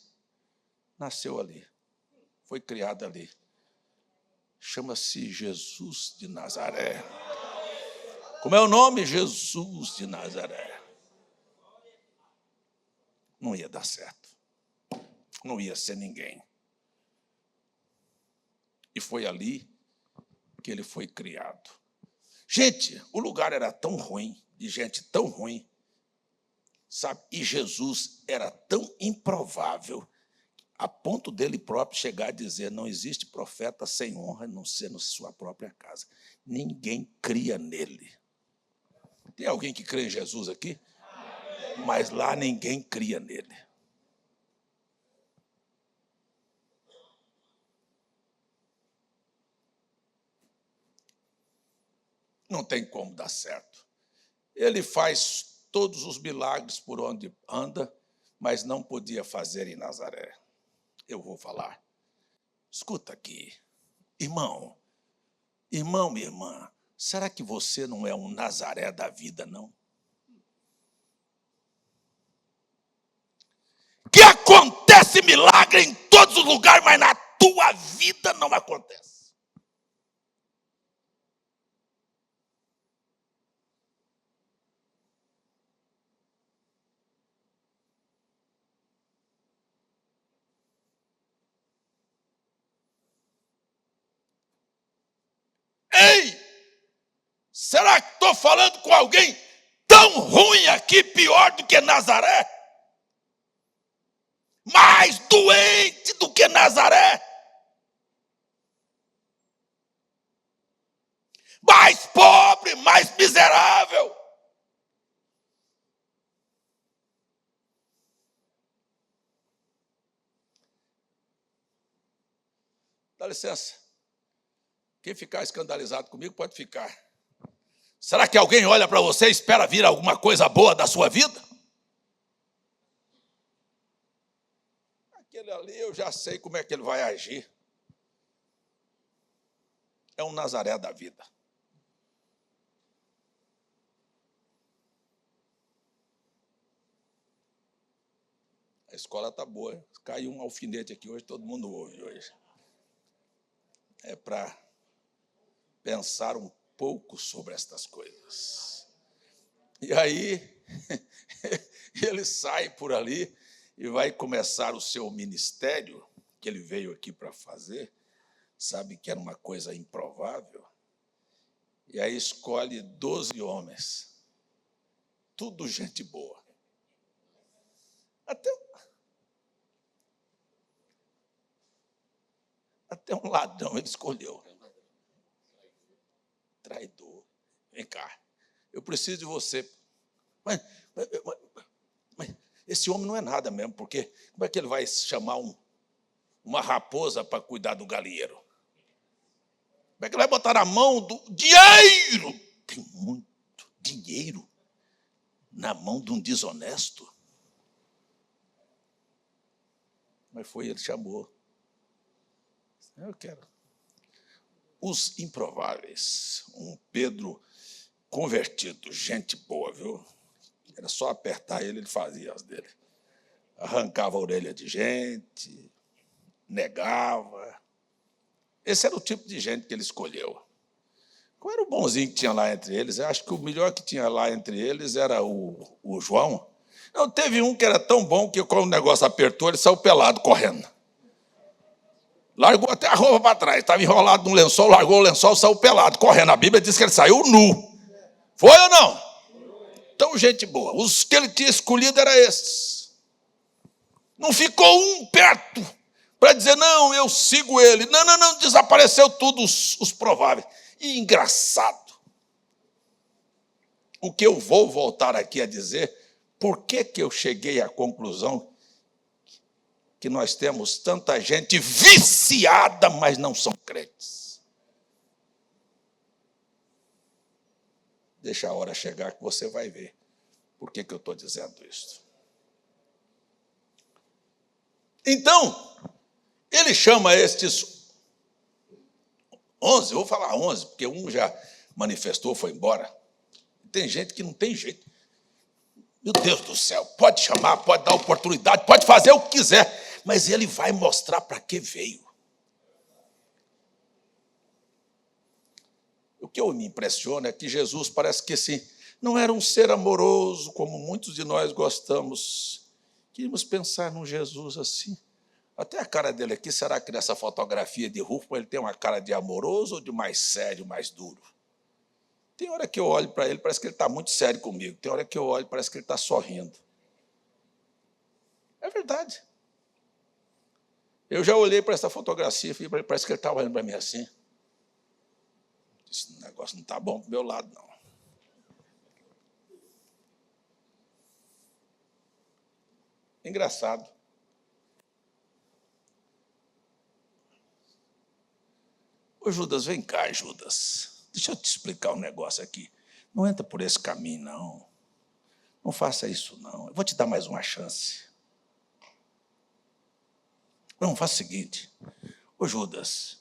Speaker 1: nasceu ali, foi criado ali. Chama-se Jesus de Nazaré. Como é o nome? Jesus de Nazaré. Não ia dar certo. não ia ser ninguém. E foi ali que ele foi criado. Gente, o lugar era tão ruim, de gente tão ruim, sabe? E Jesus era tão improvável, a ponto dele próprio chegar a dizer: não existe profeta sem honra, a não ser na sua própria casa. Ninguém cria nele. Tem alguém que crê em Jesus aqui? Mas lá ninguém cria nele. Não tem como dar certo. Ele faz todos os milagres por onde anda, mas não podia fazer em Nazaré. Eu vou falar. Escuta aqui, irmão, minha irmã, será que você não é um Nazaré da vida, não? Que acontece milagre em todos os lugares, mas na tua vida não acontece. Ei! Será que estou falando com alguém tão ruim aqui, pior do que Nazaré? Mais doente do que Nazaré? Mais pobre, mais miserável? Dá licença. Quem ficar escandalizado comigo pode ficar. Será que alguém olha para você e espera vir alguma coisa boa da sua vida? Aquele ali eu já sei como é que ele vai agir. É um Nazaré da vida. A escola está boa. Caiu um alfinete aqui hoje, todo mundo ouve hoje. É para pensar um pouco sobre estas coisas. E aí, ele sai por ali e vai começar o seu ministério, que ele veio aqui para fazer, sabe que era uma coisa improvável, e aí escolhe 12 homens, tudo gente boa. Até um ladrão ele escolheu. Traidor. Vem cá, eu preciso de você. Mas esse homem não é nada mesmo, porque como é que ele vai chamar uma raposa para cuidar do galinheiro? Como é que ele vai botar na mão do dinheiro? Tem muito dinheiro na mão de um desonesto. Mas foi, ele chamou. Eu quero. Os improváveis. Um Pedro convertido, gente boa, viu? Era só apertar ele fazia as dele. Arrancava a orelha de gente, negava. Esse era o tipo de gente que ele escolheu. Qual era o bonzinho que tinha lá entre eles? Eu acho que o melhor que tinha lá entre eles era o João. Não, teve um que era tão bom que, quando o negócio apertou, ele saiu pelado, correndo. Largou até a roupa para trás. Estava enrolado num lençol, largou o lençol, saiu pelado, correndo. A Bíblia diz que ele saiu nu. Foi ou não? Então, gente boa. Os que ele tinha escolhido eram esses. Não ficou um perto para dizer: não, eu sigo ele. Não, desapareceu tudo os prováveis. E engraçado, o que eu vou voltar aqui a dizer, por que eu cheguei à conclusão que nós temos tanta gente viciada, mas não são crentes? Deixa a hora chegar que você vai ver por que eu estou dizendo isso. Então, ele chama estes 11, eu vou falar 11, porque um já manifestou, foi embora. Tem gente que não tem jeito. Meu Deus do céu, pode chamar, pode dar oportunidade, pode fazer o que quiser, mas ele vai mostrar para que veio. O que eu me impressiona é que Jesus parece que assim, não era um ser amoroso, como muitos de nós gostamos. Queríamos pensar num Jesus assim, Até a cara dele aqui, será que nessa fotografia de Rufo ele tem uma cara de amoroso ou de mais sério, mais duro? Tem hora que eu olho para ele, parece que ele está muito sério comigo. Tem hora que eu olho, parece que ele está sorrindo. É verdade. Eu já olhei para essa fotografia e parece que ele está olhando para mim assim. Esse negócio não está bom para o meu lado, não. Engraçado. Ô, Judas, vem cá, Judas. Deixa eu te explicar um negócio aqui. Não entra por esse caminho, não. Não faça isso, não. Eu vou te dar mais uma chance. Não, faça o seguinte. Ô, Judas,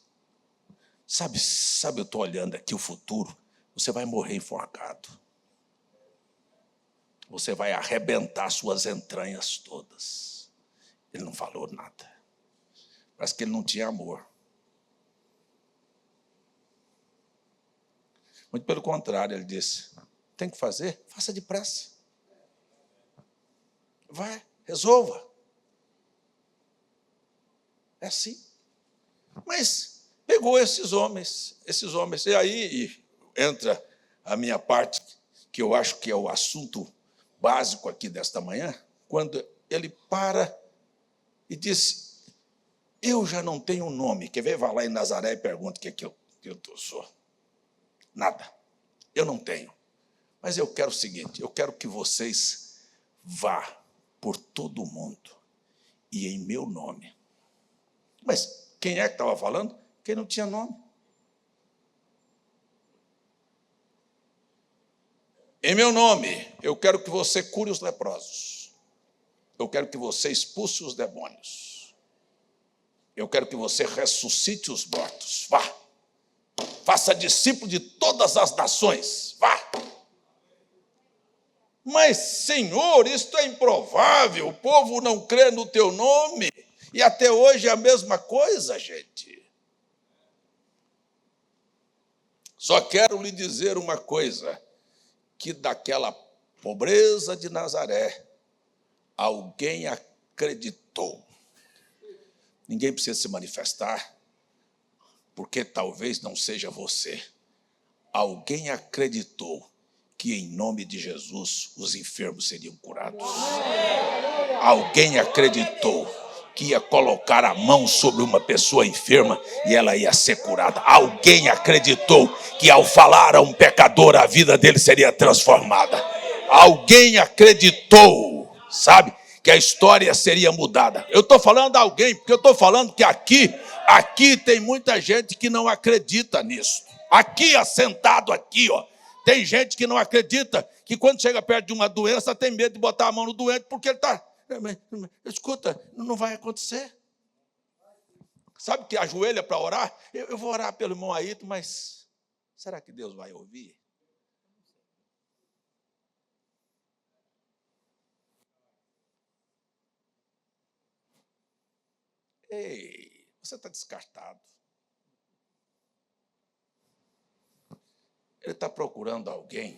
Speaker 1: sabe, eu estou olhando aqui o futuro. Você vai morrer enforcado. Você vai arrebentar suas entranhas todas. Ele não falou nada. Parece que ele não tinha amor. Muito pelo contrário, ele disse, tem que fazer? Faça depressa. Vai, resolva. É assim. Mas pegou esses homens. E aí entra a minha parte, que eu acho que é o assunto básico aqui desta manhã, quando ele para e diz, eu já não tenho nome. Quer ver? Vá lá em Nazaré e pergunta o que eu sou. Nada. Eu não tenho. Mas eu quero o seguinte, eu quero que vocês vá por todo o mundo e em meu nome. Mas quem é que estava falando? Quem não tinha nome. Em meu nome, eu quero que você cure os leprosos. Eu quero que você expulse os demônios. Eu quero que você ressuscite os mortos. Vá. Faça discípulo de todas as nações. Vá. Mas, Senhor, isto é improvável. O povo não crê no teu nome. E até hoje é a mesma coisa, gente. Só quero lhe dizer uma coisa, que daquela pobreza de Nazaré, alguém acreditou. Ninguém precisa se manifestar, porque talvez não seja você. Alguém acreditou que em nome de Jesus os enfermos seriam curados. Alguém acreditou que ia colocar a mão sobre uma pessoa enferma e ela ia ser curada. Alguém acreditou que ao falar a um pecador a vida dele seria transformada. Alguém acreditou, sabe, que a história seria mudada. Eu estou falando a alguém, porque eu estou falando que aqui tem muita gente que não acredita nisso. Aqui, assentado aqui, ó, tem gente que não acredita que quando chega perto de uma doença tem medo de botar a mão no doente porque ele está... Escuta, não vai acontecer. Sabe que ajoelha para orar? Eu vou orar pelo irmão Aito, mas será que Deus vai ouvir? Ei, você está descartado. Ele está procurando alguém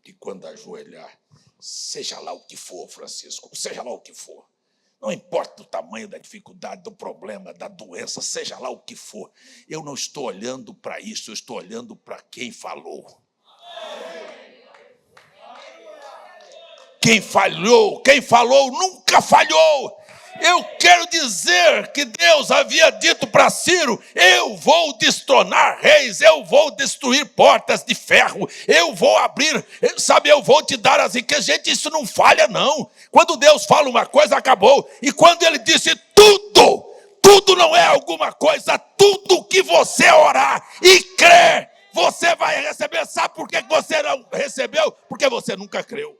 Speaker 1: que, quando ajoelhar, seja lá o que for, Francisco, seja lá o que for, não importa o tamanho da dificuldade, do problema, da doença, seja lá o que for, eu não estou olhando para isso, eu estou olhando para quem falou. Quem falou nunca falhou. Eu quero dizer que Deus havia dito para Ciro, eu vou destronar reis, eu vou destruir portas de ferro, eu vou abrir, sabe, eu vou te dar as riquezas. Gente, isso não falha, não. Quando Deus fala uma coisa, acabou. E quando ele disse tudo não é alguma coisa, tudo que você orar e crer, você vai receber. Sabe por que você não recebeu? Porque você nunca creu.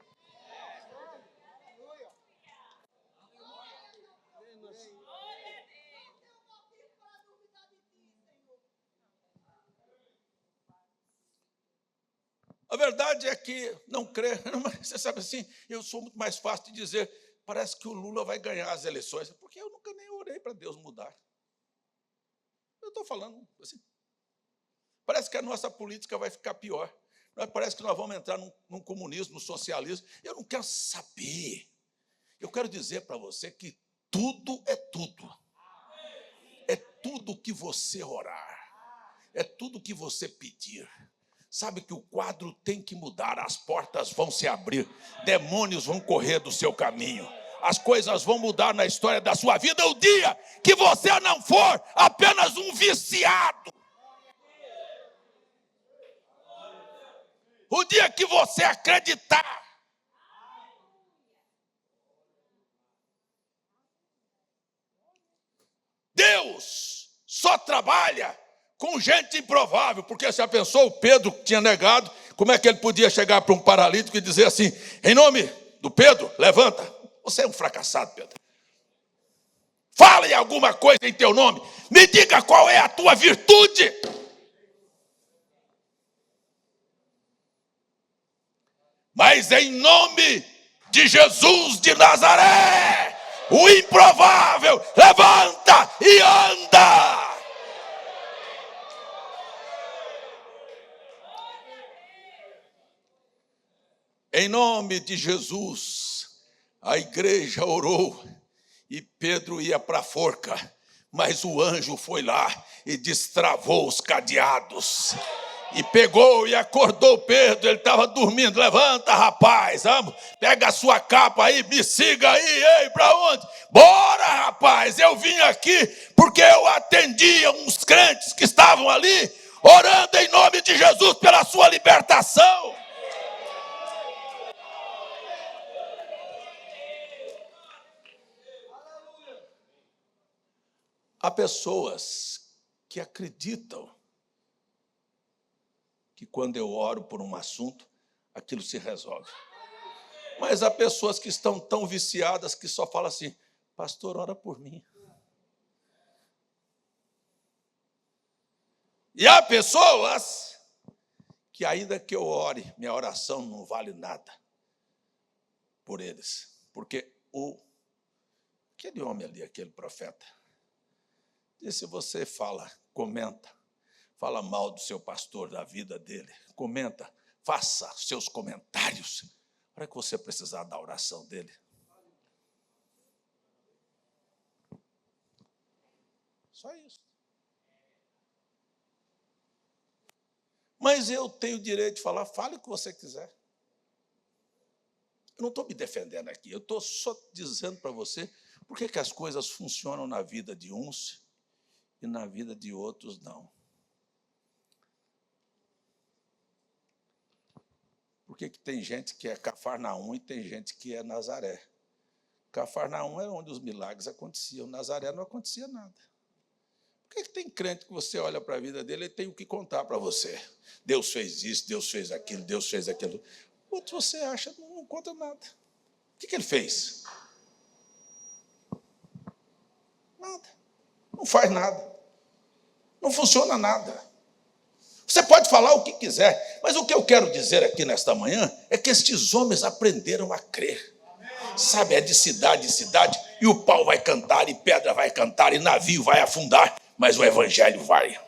Speaker 1: A verdade é que não crê, mas você sabe assim, eu sou muito mais fácil de dizer, parece que o Lula vai ganhar as eleições, porque eu nunca nem orei para Deus mudar. Eu estou falando assim, parece que a nossa política vai ficar pior, parece que nós vamos entrar num comunismo, num socialismo. Eu não quero saber, eu quero dizer para você que tudo é tudo. É tudo que você orar, é tudo que você pedir. Sabe que o quadro tem que mudar, as portas vão se abrir, demônios vão correr do seu caminho, as coisas vão mudar na história da sua vida o dia que você não for apenas um viciado. O dia que você acreditar. Deus só trabalha com gente improvável, porque se a pessoa, o Pedro tinha negado, como é que ele podia chegar para um paralítico e dizer assim, em nome do Pedro, levanta. Você é um fracassado, Pedro. Fale alguma coisa em teu nome. Me diga qual é a tua virtude. Mas em nome de Jesus de Nazaré, o improvável levanta e anda. Em nome de Jesus, a igreja orou e Pedro ia para a forca, mas o anjo foi lá e destravou os cadeados. E pegou e acordou Pedro, ele estava dormindo. Levanta, rapaz, vamos, pega a sua capa aí, me siga aí. Ei, para onde? Bora, rapaz, eu vim aqui porque eu atendia uns crentes que estavam ali, orando em nome de Jesus pela sua libertação. Há pessoas que acreditam que quando eu oro por um assunto, aquilo se resolve. Mas há pessoas que estão tão viciadas que só falam assim, pastor, ora por mim. E há pessoas que ainda que eu ore, minha oração não vale nada por eles. Porque aquele homem ali, aquele profeta, disse, você fala, comenta, fala mal do seu pastor, da vida dele, comenta, faça seus comentários, para que você precisar da oração dele. Só isso. Mas eu tenho o direito de falar, fale o que você quiser. Eu não estou me defendendo aqui, eu estou só dizendo para você por que as coisas funcionam na vida de uns e na vida de outros não. Por que tem gente que é Cafarnaum e tem gente que é Nazaré? Cafarnaum é onde os milagres aconteciam, Nazaré não acontecia nada. Por que tem crente que você olha para a vida dele e tem o que contar para você? Deus fez isso, Deus fez aquilo, Deus fez aquilo. Outro você acha, não conta nada. O que ele fez? Nada. Não faz nada. Não funciona nada. Você pode falar o que quiser, mas o que eu quero dizer aqui nesta manhã é que estes homens aprenderam a crer. Sabe, é de cidade em cidade, e o pau vai cantar, e pedra vai cantar, e navio vai afundar, mas o evangelho vai.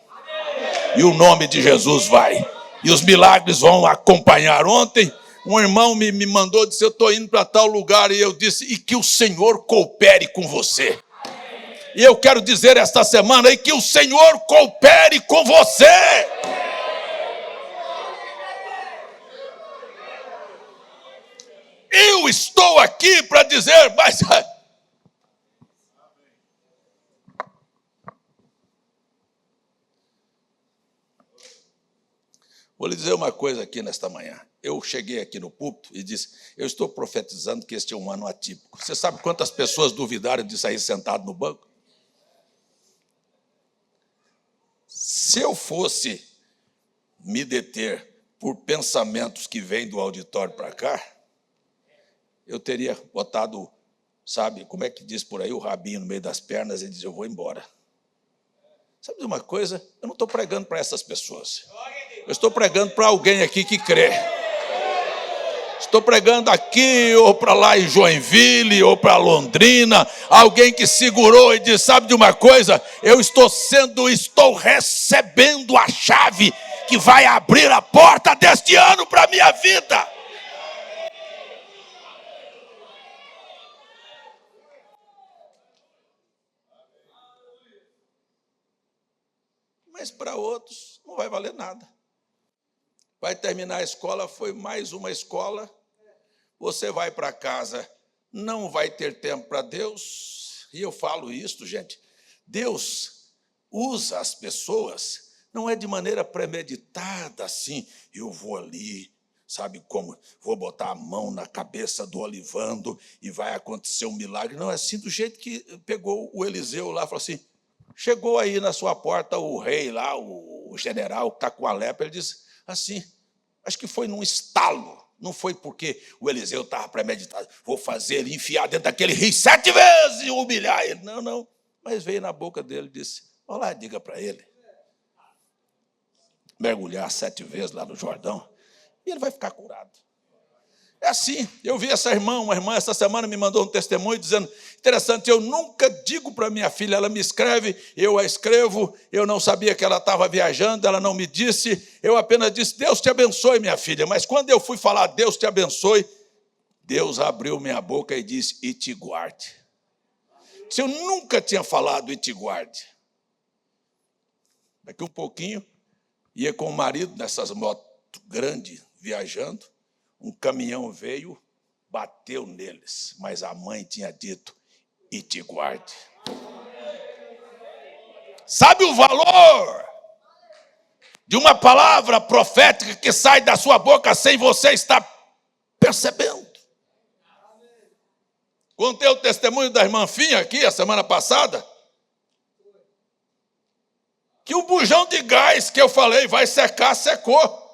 Speaker 1: E o nome de Jesus vai. E os milagres vão acompanhar. Ontem, um irmão me mandou, disse, eu estou indo para tal lugar, e eu disse, e que o Senhor coopere com você. E eu quero dizer esta semana aí que o Senhor coopere com você. Eu estou aqui para dizer, mas vou lhe dizer uma coisa aqui nesta manhã. Eu cheguei aqui no púlpito e disse, eu estou profetizando que este é um ano atípico. Você sabe quantas pessoas duvidaram de sair sentado no banco? Se eu fosse me deter por pensamentos que vêm do auditório para cá, eu teria botado, sabe, como é que diz por aí, o rabinho no meio das pernas e diz, eu vou embora. Sabe de uma coisa? Eu não estou pregando para essas pessoas. Eu estou pregando para alguém aqui que crê. Estou pregando aqui, ou para lá em Joinville, ou para Londrina, alguém que segurou e disse, sabe de uma coisa? Eu estou recebendo a chave que vai abrir a porta deste ano para a minha vida. para outros não vai valer nada. Vai terminar a escola, foi mais uma escola, você vai para casa, não vai ter tempo para Deus. E eu falo isso, gente, Deus usa as pessoas, não é de maneira premeditada assim, eu vou ali, sabe como? Vou botar a mão na cabeça do Olivando e vai acontecer um milagre. Não é assim, do jeito que pegou o Eliseu lá, falou assim, chegou aí na sua porta o rei lá, o general que está com a lepra, ele disse assim, acho que foi num estalo, não foi porque o Eliseu estava premeditado, vou fazer ele enfiar dentro daquele rio 7 vezes e humilhar ele. Não, mas veio na boca dele e disse, olha lá, diga para ele, mergulhar 7 vezes lá no Jordão, e ele vai ficar curado. É assim, eu vi uma irmã essa semana me mandou um testemunho dizendo, interessante, eu nunca digo para minha filha, ela me escreve, eu a escrevo, eu não sabia que ela estava viajando, ela não me disse, eu apenas disse, Deus te abençoe, minha filha, mas quando eu fui falar, Deus te abençoe, Deus abriu minha boca e disse, e te guarde. Se eu nunca tinha falado e te guarde. Daqui um pouquinho, ia com o marido nessas motos grandes, viajando, um caminhão veio, bateu neles, mas a mãe tinha dito, e te guarde. Sabe o valor de uma palavra profética que sai da sua boca sem você estar percebendo? Contei o testemunho da irmã Finha aqui, a semana passada, que o bujão de gás que eu falei vai secar, secou.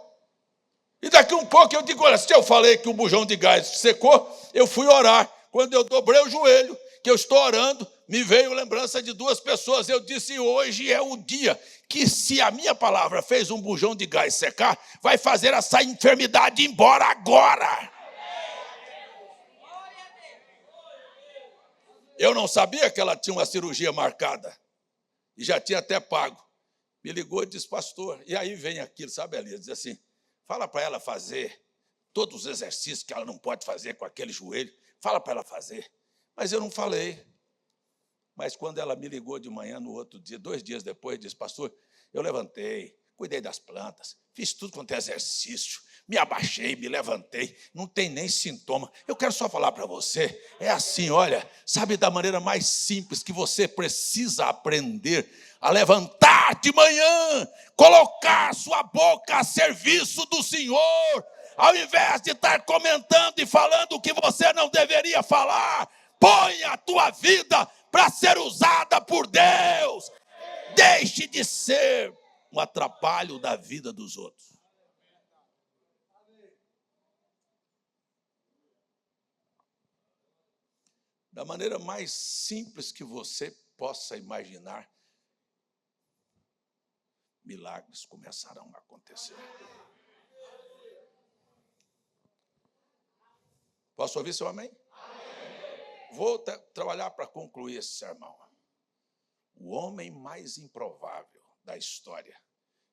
Speaker 1: E daqui um pouco eu digo, olha, se eu falei que o bujão de gás secou, eu fui orar. Quando eu dobrei o joelho, que eu estou orando, me veio lembrança de 2 pessoas. Eu disse, hoje é o dia que se a minha palavra fez um bujão de gás secar, vai fazer essa enfermidade embora agora. Eu não sabia que ela tinha uma cirurgia marcada. E já tinha até pago. Me ligou e disse, pastor, e aí vem aquilo, sabe, Elias, diz assim, fala para ela fazer todos os exercícios que ela não pode fazer com aquele joelho. Fala para ela fazer. Mas eu não falei. Mas quando ela me ligou de manhã, no outro dia, 2 dias depois, disse, pastor, eu levantei, cuidei das plantas, fiz tudo quanto é exercício, me abaixei, me levantei, não tem nem sintoma. Eu quero só falar para você, é assim, olha, sabe da maneira mais simples que você precisa aprender a levantar de manhã, colocar sua boca a serviço do Senhor, ao invés de estar comentando e falando o que você não deveria falar, põe a tua vida para ser usada por Deus. Deixe de ser um atrapalho da vida dos outros. Da maneira mais simples que você possa imaginar, milagres começarão a acontecer. Posso ouvir seu amém? Vou trabalhar para concluir esse sermão. O homem mais improvável da história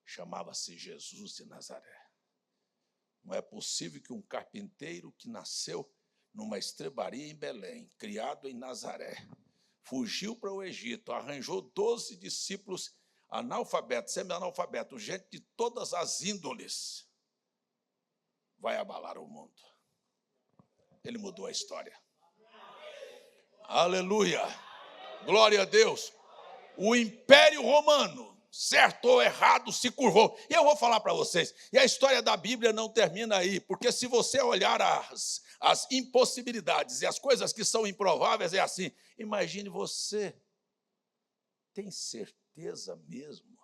Speaker 1: chamava-se Jesus de Nazaré. Não é possível que um carpinteiro que nasceu numa estrebaria em Belém, criado em Nazaré, fugiu para o Egito, arranjou 12 discípulos analfabetos, semi-analfabetos, gente de todas as índoles, vai abalar o mundo. Ele mudou a história. Aleluia! Glória a Deus! O Império Romano, certo ou errado, se curvou. E eu vou falar para vocês, e a história da Bíblia não termina aí, porque se você olhar as impossibilidades e as coisas que são improváveis, é assim. Imagine você, tem certeza mesmo,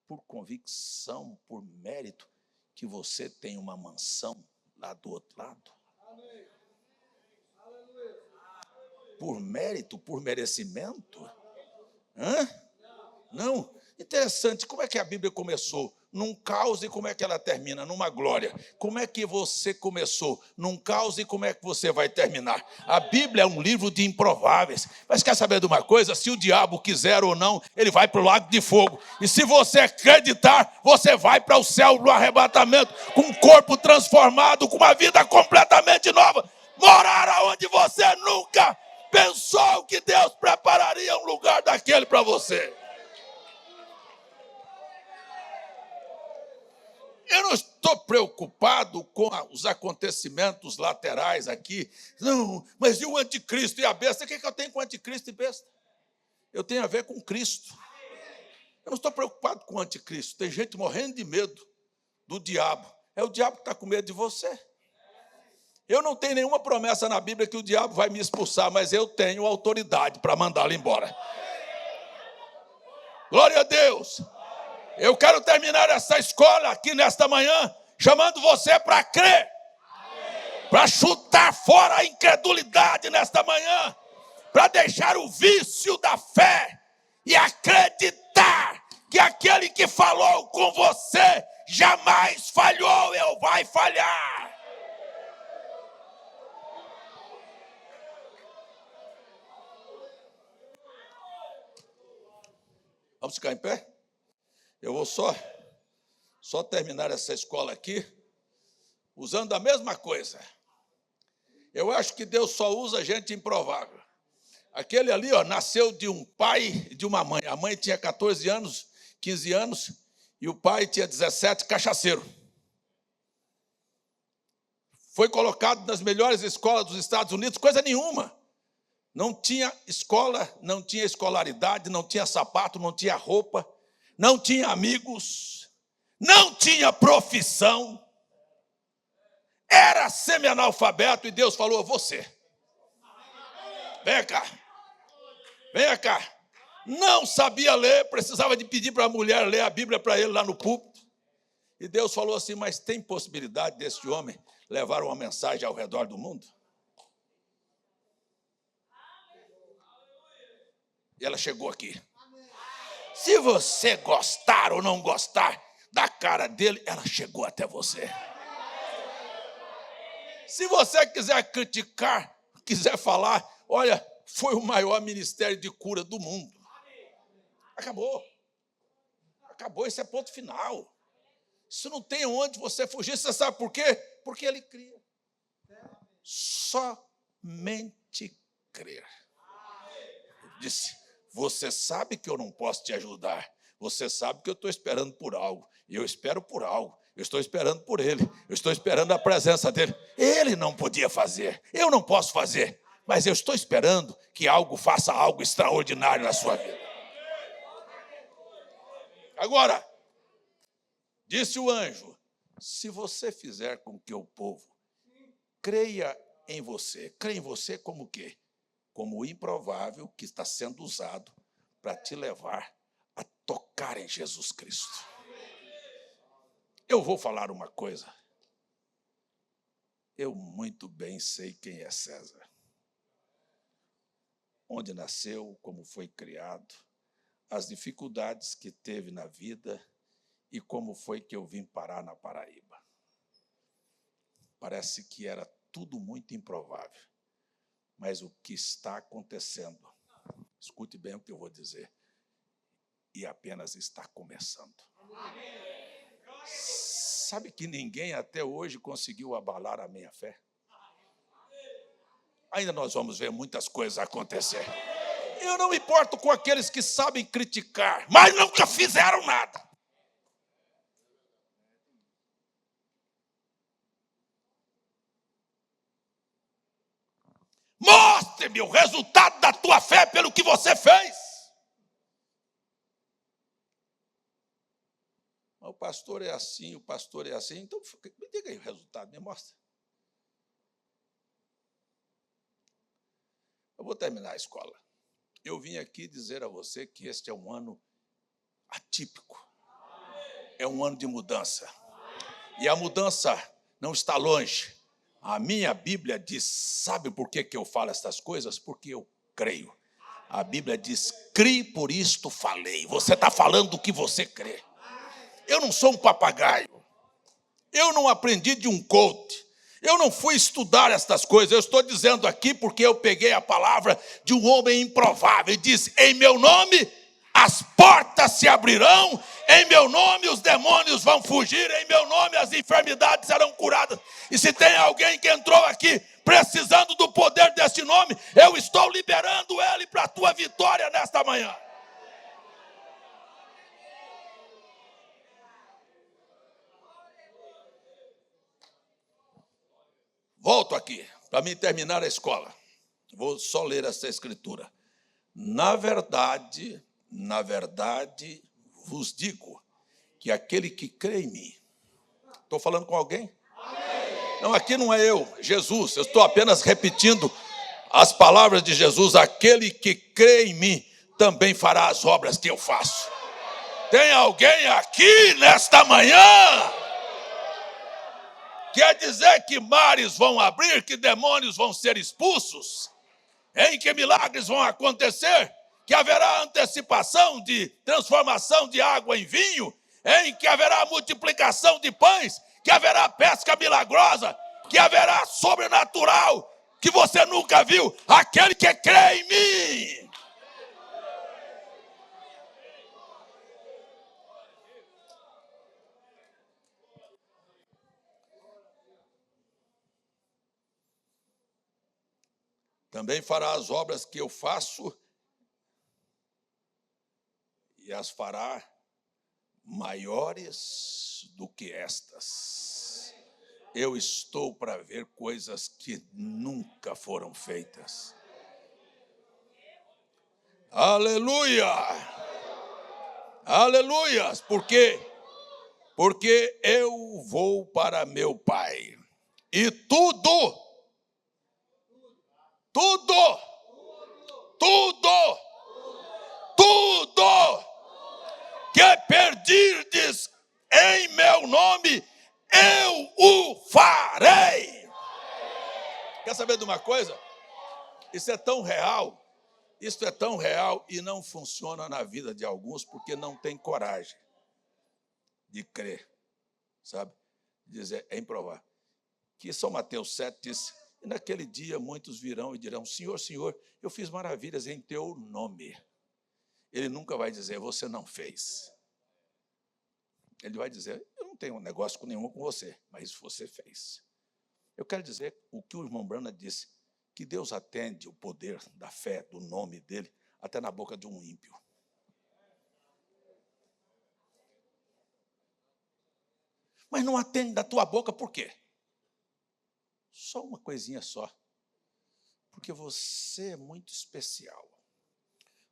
Speaker 1: por convicção, por mérito, que você tem uma mansão lá do outro lado? Por mérito, por merecimento? Não. Interessante, como é que a Bíblia começou? Num caos, e como é que ela termina? Numa glória. Como é que você começou? Num caos, e como é que você vai terminar? A Bíblia é um livro de improváveis. Mas quer saber de uma coisa? Se o diabo quiser ou não, ele vai para o lago de fogo. E se você acreditar, você vai para o céu no arrebatamento, com um corpo transformado, com uma vida completamente nova. Morar onde você nunca pensou que Deus prepararia um lugar daquele para você. Eu não estou preocupado com os acontecimentos laterais aqui. Não, mas e o anticristo e a besta? O que eu tenho com anticristo e besta? Eu tenho a ver com Cristo. Eu não estou preocupado com o anticristo. Tem gente morrendo de medo do diabo. É o diabo que está com medo de você. Eu não tenho nenhuma promessa na Bíblia que o diabo vai me expulsar, mas eu tenho autoridade para mandá-lo embora. Glória a Deus. Eu quero terminar essa escola aqui nesta manhã, chamando você para crer, para chutar fora a incredulidade nesta manhã, para deixar o vício da fé e acreditar que aquele que falou com você jamais falhou ou vai falhar. Vamos ficar em pé? Eu vou só terminar essa escola aqui usando a mesma coisa. Eu acho que Deus só usa gente improvável. Aquele ali, nasceu de um pai e de uma mãe. A mãe tinha 14 anos, 15 anos, e o pai tinha 17, cachaceiro. Foi colocado nas melhores escolas dos Estados Unidos, coisa nenhuma. Não tinha escola, não tinha escolaridade, não tinha sapato, não tinha roupa, não tinha amigos, não tinha profissão. Era semi-analfabeto e Deus falou: você, venha cá. Não sabia ler, precisava de pedir para a mulher ler a Bíblia para ele lá no púlpito. E Deus falou assim: mas tem possibilidade desse homem levar uma mensagem ao redor do mundo? E ela chegou aqui. Se você gostar ou não gostar da cara dele, ela chegou até você. Se você quiser criticar, quiser falar, olha, foi o maior ministério de cura do mundo. Acabou. Acabou, esse é ponto final. Isso não tem onde você fugir. Você sabe por quê? Porque ele cria. Somente crer. Ele disse: você sabe que eu não posso te ajudar. Você sabe que eu estou esperando por algo. E eu espero por algo. Eu estou esperando por ele. Eu estou esperando a presença dele. Ele não podia fazer. Eu não posso fazer. Mas eu estou esperando que algo faça algo extraordinário na sua vida. Agora, disse o anjo: se você fizer com que o povo creia em você como o quê? Como o improvável que está sendo usado para te levar a tocar em Jesus Cristo. Eu vou falar uma coisa. Eu muito bem sei quem é César. Onde nasceu, como foi criado, as dificuldades que teve na vida e como foi que eu vim parar na Paraíba. Parece que era tudo muito improvável. Mas o que está acontecendo, escute bem o que eu vou dizer, e apenas está começando. Sabe que ninguém até hoje conseguiu abalar a minha fé? Ainda nós vamos ver muitas coisas acontecer. Eu não me importo com aqueles que sabem criticar, mas nunca fizeram nada. Mostre-me o resultado da tua fé pelo que você fez. Mas o pastor é assim, então me diga aí o resultado, me mostra. Eu vou terminar a escola. Eu vim aqui dizer a você que este é um ano atípico. É um ano de mudança. E a mudança não está longe. A minha Bíblia diz, sabe por que eu falo estas coisas? Porque eu creio. A Bíblia diz, crie, por isto falei. Você está falando do que você crê. Eu não sou um papagaio. Eu não aprendi de um coach. Eu não fui estudar estas coisas. Eu estou dizendo aqui porque eu peguei a palavra de um homem improvável. E disse, em meu nome as portas se abrirão, em meu nome os demônios vão fugir, em meu nome as enfermidades serão curadas. E se tem alguém que entrou aqui precisando do poder deste nome, eu estou liberando ele para a tua vitória nesta manhã. Volto aqui, para mim terminar a escola. Vou só ler essa escritura. Na verdade, vos digo que aquele que crê em mim... Estou falando com alguém? Não, aqui não é eu, Jesus. Eu estou apenas repetindo as palavras de Jesus. Aquele que crê em mim também fará as obras que eu faço. Tem alguém aqui nesta manhã? Quer dizer que mares vão abrir, que demônios vão ser expulsos, em que milagres vão acontecer, que haverá antecipação de transformação de água em vinho, em que haverá multiplicação de pães, que haverá pesca milagrosa, que haverá sobrenatural, que você nunca viu, aquele que crê em mim. Também fará as obras que eu faço e as fará maiores do que estas. Eu estou para ver coisas que nunca foram feitas. Aleluia! Aleluias! Porque eu vou para meu Pai. E tudo que pedirdes em meu nome, eu o farei. Quer saber de uma coisa? Isso é tão real e não funciona na vida de alguns porque não tem coragem de crer, sabe? Dizer, é improvável. Que São Mateus 7 diz, e naquele dia muitos virão e dirão, Senhor, Senhor, eu fiz maravilhas em teu nome. Ele nunca vai dizer, você não fez. Ele vai dizer, eu não tenho negócio nenhum com você, mas você fez. Eu quero dizer o que o irmão Branham disse, que Deus atende o poder da fé, do nome dele, até na boca de um ímpio. Mas não atende da tua boca por quê? Só uma coisinha só. Porque você é muito especial.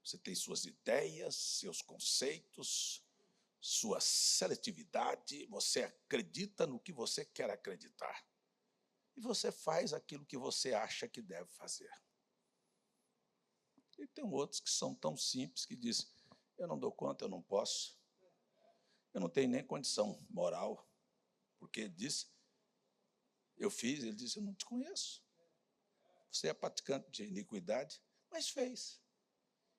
Speaker 1: Você tem suas ideias, seus conceitos, sua seletividade, você acredita no que você quer acreditar. E você faz aquilo que você acha que deve fazer. E tem outros que são tão simples que dizem, eu não dou conta, eu não posso. Eu não tenho nem condição moral. Porque ele disse, eu fiz, ele disse, eu não te conheço. Você é praticante de iniquidade, mas fez.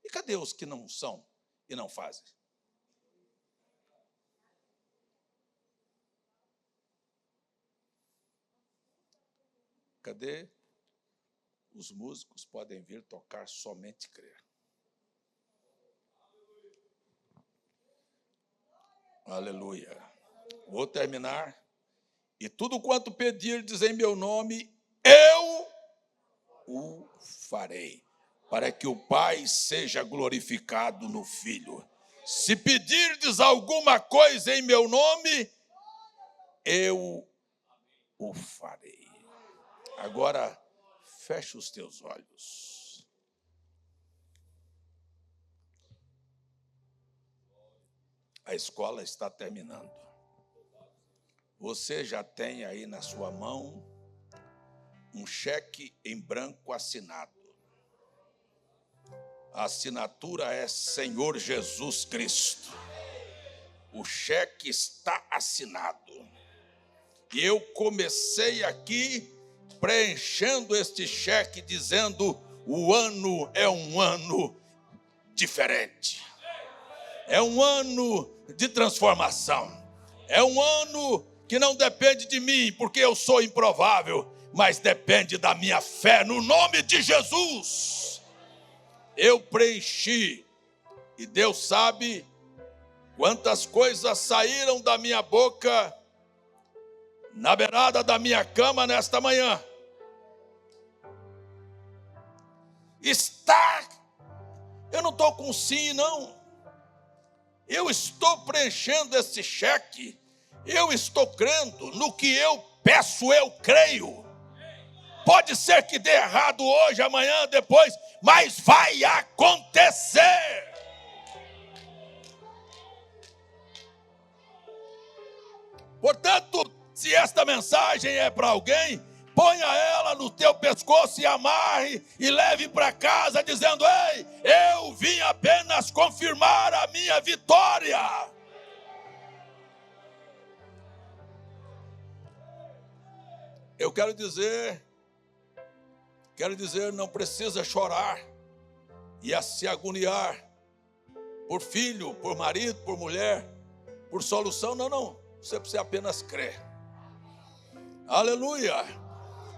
Speaker 1: E cadê os que não são e não fazem? Cadê os músicos podem vir tocar somente crer? Aleluia. Vou terminar. E tudo quanto pedirdes em meu nome, eu o farei, para que o Pai seja glorificado no Filho. Se pedirdes alguma coisa em meu nome, eu o farei. Agora, fecha os teus olhos. A escola está terminando. Você já tem aí na sua mão um cheque em branco assinado. A assinatura é Senhor Jesus Cristo. O cheque está assinado. E eu comecei aqui preenchendo este cheque, dizendo, o ano é um ano diferente. É um ano de transformação. É um ano que não depende de mim, porque eu sou improvável, mas depende da minha fé no nome de Jesus. Eu preenchi, e Deus sabe quantas coisas saíram da minha boca na beirada da minha cama nesta manhã. Eu não estou com sim, não. Eu estou preenchendo esse cheque. Eu estou crendo no que eu peço, eu creio. Pode ser que dê errado hoje, amanhã, depois, mas vai acontecer. Portanto, se esta mensagem é para alguém, ponha ela no teu pescoço e amarre e leve para casa dizendo: ei, eu vim apenas confirmar a minha vitória. Eu quero dizer, não precisa chorar e a se agoniar por filho, por marido, por mulher, por solução, não. Você precisa apenas crer. Aleluia.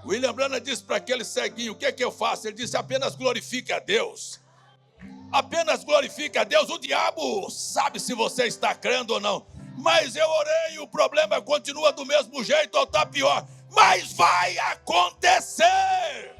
Speaker 1: William Branham disse para aquele ceguinho: o que é que eu faço? Ele disse: apenas glorifique a Deus. Apenas glorifique a Deus. O diabo sabe se você está crendo ou não. Mas eu orei e o problema continua do mesmo jeito ou está pior. Mas vai acontecer.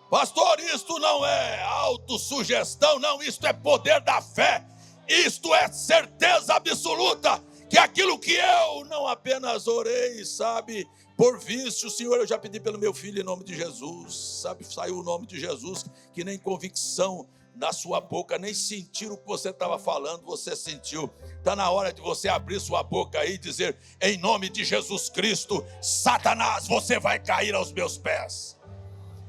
Speaker 1: Pastor, isto não é autossugestão, não, isto é poder da fé. Isto é certeza absoluta, que aquilo que eu não apenas orei, sabe, por vício, Senhor, eu já pedi pelo meu filho em nome de Jesus, sabe, saiu o nome de Jesus, que nem convicção da sua boca, nem sentir o que você estava falando, você sentiu. Está na hora de você abrir sua boca aí e dizer: em nome de Jesus Cristo, Satanás, você vai cair aos meus pés.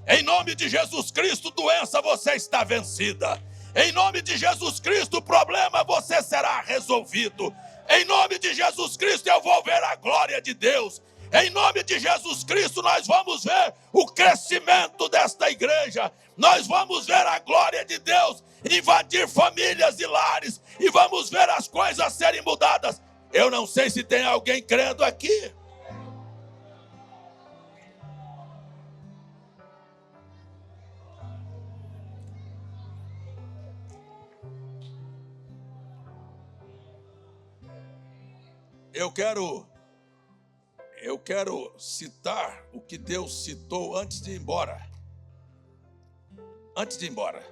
Speaker 1: Em nome de Jesus Cristo, doença, você está vencida. Em nome de Jesus Cristo, o problema você será resolvido. Em nome de Jesus Cristo, eu vou ver a glória de Deus. Em nome de Jesus Cristo, nós vamos ver o crescimento desta igreja. Nós vamos ver a glória de Deus invadir famílias e lares. E vamos ver as coisas serem mudadas. Eu não sei se tem alguém crendo aqui. Eu quero citar o que Deus citou antes de ir embora. Antes de ir embora,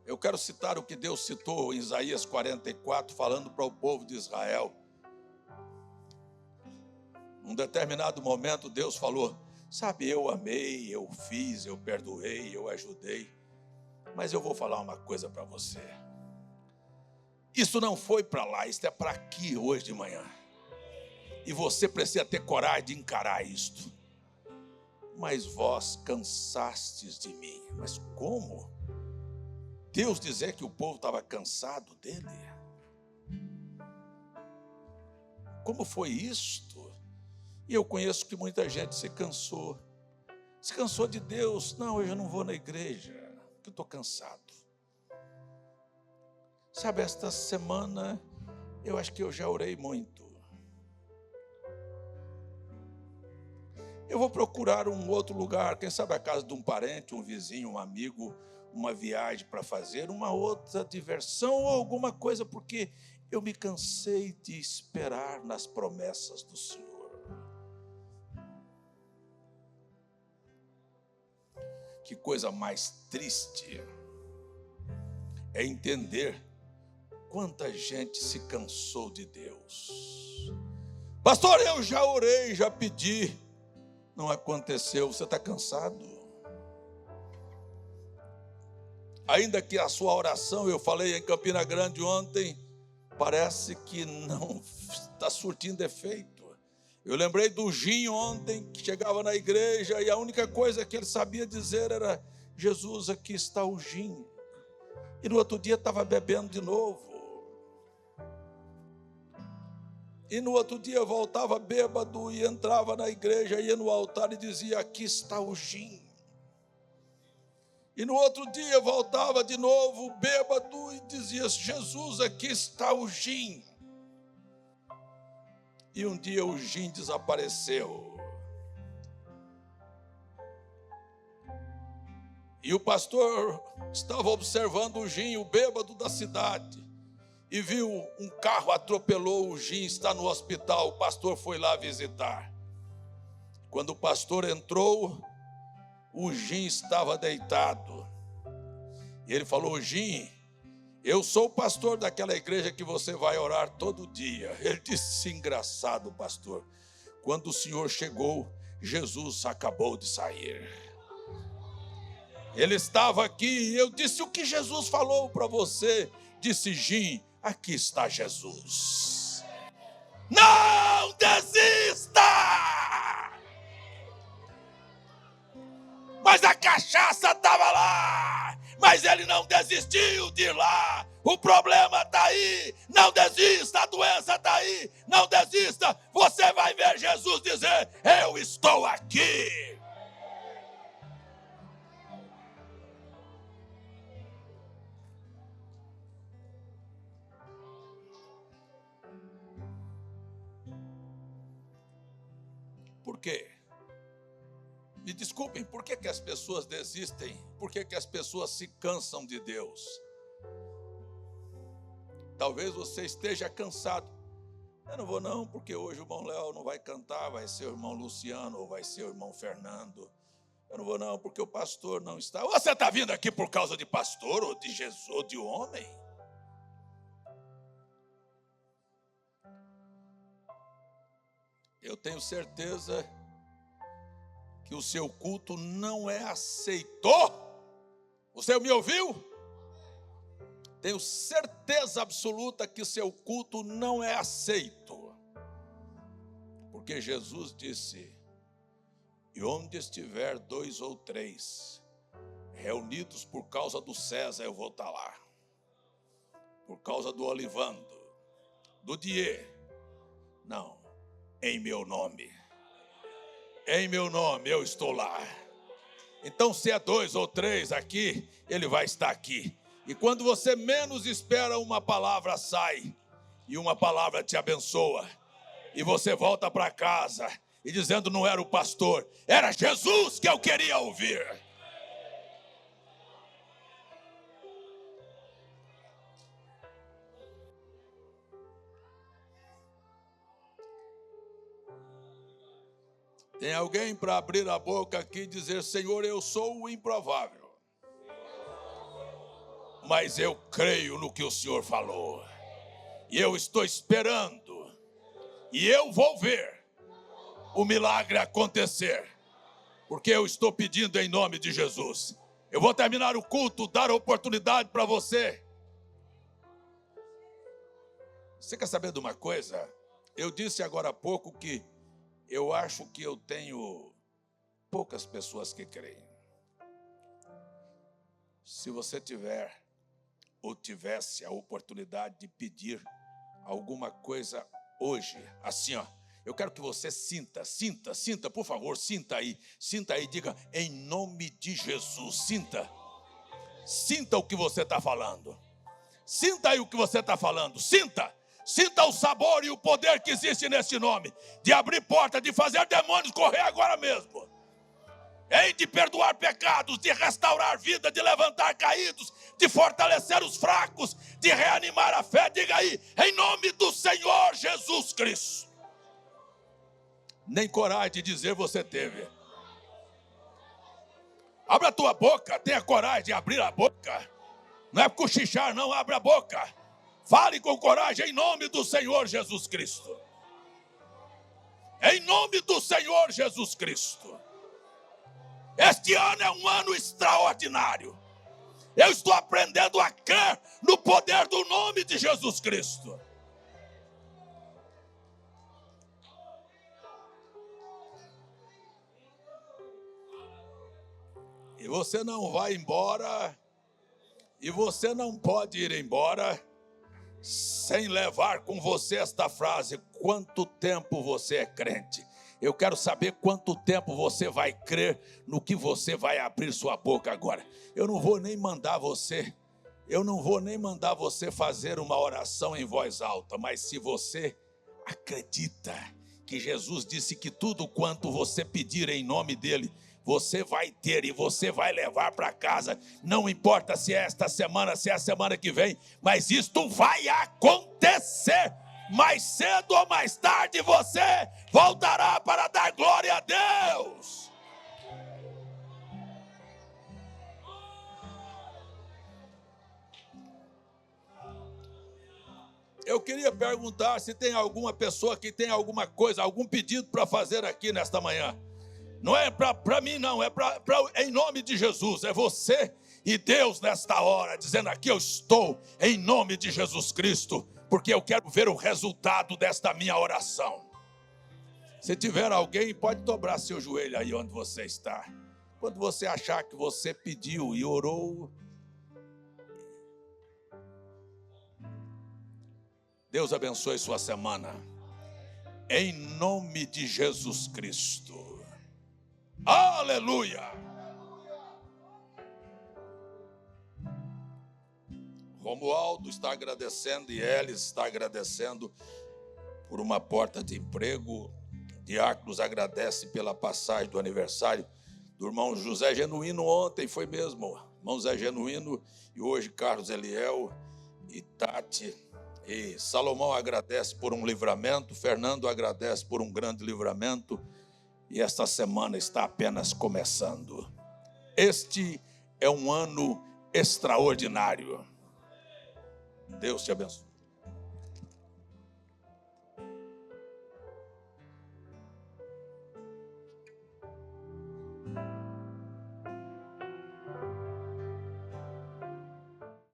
Speaker 1: eu quero citar o que Deus citou em Isaías 44, falando para o povo de Israel. Num determinado momento, Deus falou: sabe, eu amei, eu fiz, eu perdoei, eu ajudei. Mas eu vou falar uma coisa para você. Isso não foi para lá, isso é para aqui hoje de manhã. E você precisa ter coragem de encarar isto. Mas vós cansastes de mim. Mas como? Deus dizer que o povo estava cansado dele? Como foi isto? E eu conheço que muita gente se cansou. Se cansou de Deus. Não, eu já não vou na igreja, porque eu estou cansado. Sabe, esta semana, eu acho que eu já orei muito. Eu vou procurar um outro lugar, quem sabe a casa de um parente, um vizinho, um amigo, uma viagem para fazer, uma outra diversão ou alguma coisa, porque eu me cansei de esperar nas promessas do Senhor. Que coisa mais triste é entender quanta gente se cansou de Deus. Pastor, eu já orei, já pedi. Não aconteceu, você está cansado. Ainda que a sua oração, eu falei em Campina Grande ontem, parece que não está surtindo efeito. Eu lembrei do Jim ontem, que chegava na igreja e a única coisa que ele sabia dizer era: Jesus, aqui está o Jim. E no outro dia estava bebendo de novo. E no outro dia voltava bêbado e entrava na igreja, ia no altar e dizia: aqui está o Jim. E no outro dia voltava de novo bêbado e dizia: Jesus, aqui está o Jim. E um dia o Jim desapareceu. E o pastor estava observando o Jim, o bêbado da cidade. E viu um carro atropelou o Jim, está no hospital. O pastor foi lá visitar. Quando o pastor entrou, o Jim estava deitado. E ele falou: Jim, eu sou o pastor daquela igreja que você vai orar todo dia. Ele disse: engraçado, pastor. Quando o Senhor chegou, Jesus acabou de sair. Ele estava aqui e eu disse: o que Jesus falou para você? Disse: Jim, aqui está Jesus. Não desista! Mas a cachaça estava lá, mas ele não desistiu de ir lá. O problema está aí, não desista, a doença está aí, não desista. Você vai ver Jesus dizer: eu estou aqui. Por quê? Me desculpem, por que as pessoas desistem? Por que as pessoas se cansam de Deus? Talvez você esteja cansado. Eu não vou não, porque hoje o irmão Léo não vai cantar, vai ser o irmão Luciano ou vai ser o irmão Fernando. Eu não vou não, porque o pastor não está. Você está vindo aqui por causa de pastor ou de Jesus ou de homem? Eu tenho certeza que o seu culto não é aceito. Você me ouviu? Tenho certeza absoluta que o seu culto não é aceito. Porque Jesus disse: e onde estiver 2 ou 3 reunidos por causa do César, eu vou estar lá. Por causa do Olivando, do Dier. Não, em meu nome. Em meu nome eu estou lá. Então se é 2 ou 3 aqui, ele vai estar aqui. E quando você menos espera, uma palavra sai. E uma palavra te abençoa. E você volta para casa. E dizendo: não era o pastor, era Jesus que eu queria ouvir. Tem alguém para abrir a boca aqui e dizer: Senhor, eu sou o improvável, mas eu creio no que o Senhor falou. E eu estou esperando. E eu vou ver o milagre acontecer. Porque eu estou pedindo em nome de Jesus. Eu vou terminar o culto, dar a oportunidade para você. Você quer saber de uma coisa? Eu disse agora há pouco que eu acho que eu tenho poucas pessoas que creem. Se você tiver ou tivesse a oportunidade de pedir alguma coisa hoje, assim, ó, eu quero que você sinta, por favor, sinta aí, diga: em nome de Jesus, sinta o que você está falando, sinta aí o que você está falando, sinta o sabor e o poder que existe nesse nome, de abrir porta, de fazer demônios correr agora mesmo, de perdoar pecados, de restaurar vida, de levantar caídos, de fortalecer os fracos, de reanimar a fé. Diga aí: em nome do Senhor Jesus Cristo. Nem coragem de dizer você teve. Abra a tua boca, tenha coragem de abrir a boca. Não é cochichar, não, abre a boca. Fale com coragem em nome do Senhor Jesus Cristo. Em nome do Senhor Jesus Cristo. Este ano é um ano extraordinário. Eu estou aprendendo a crer no poder do nome de Jesus Cristo. E você não vai embora, e você não pode ir embora sem levar com você esta frase: quanto tempo você é crente? Eu quero saber quanto tempo você vai crer no que você vai abrir sua boca agora. Eu não vou nem mandar você fazer uma oração em voz alta, mas se você acredita que Jesus disse que tudo quanto você pedir em nome dele, você vai ter e você vai levar para casa. Não importa se é esta semana, se é a semana que vem, mas isto vai acontecer. Mais cedo ou mais tarde você voltará para dar glória a Deus. Eu queria perguntar se tem alguma pessoa que tem alguma coisa, algum pedido para fazer aqui nesta manhã. Não é para mim, não, é em nome de Jesus. É você e Deus nesta hora, dizendo aqui: eu estou em nome de Jesus Cristo, porque eu quero ver o resultado desta minha oração. Se tiver alguém, pode dobrar seu joelho aí onde você está. Quando você achar que você pediu e orou, Deus abençoe sua semana. Em nome de Jesus Cristo. Aleluia! Romualdo está agradecendo e Elis está agradecendo por uma porta de emprego. Diáconos agradece pela passagem do aniversário do irmão José Genuíno. Ontem foi mesmo, irmão Zé Genuíno, e hoje Carlos Eliel e Tati. E Salomão agradece por um livramento, Fernando agradece por um grande livramento, e esta semana está apenas começando. Este é um ano extraordinário. Deus te abençoe.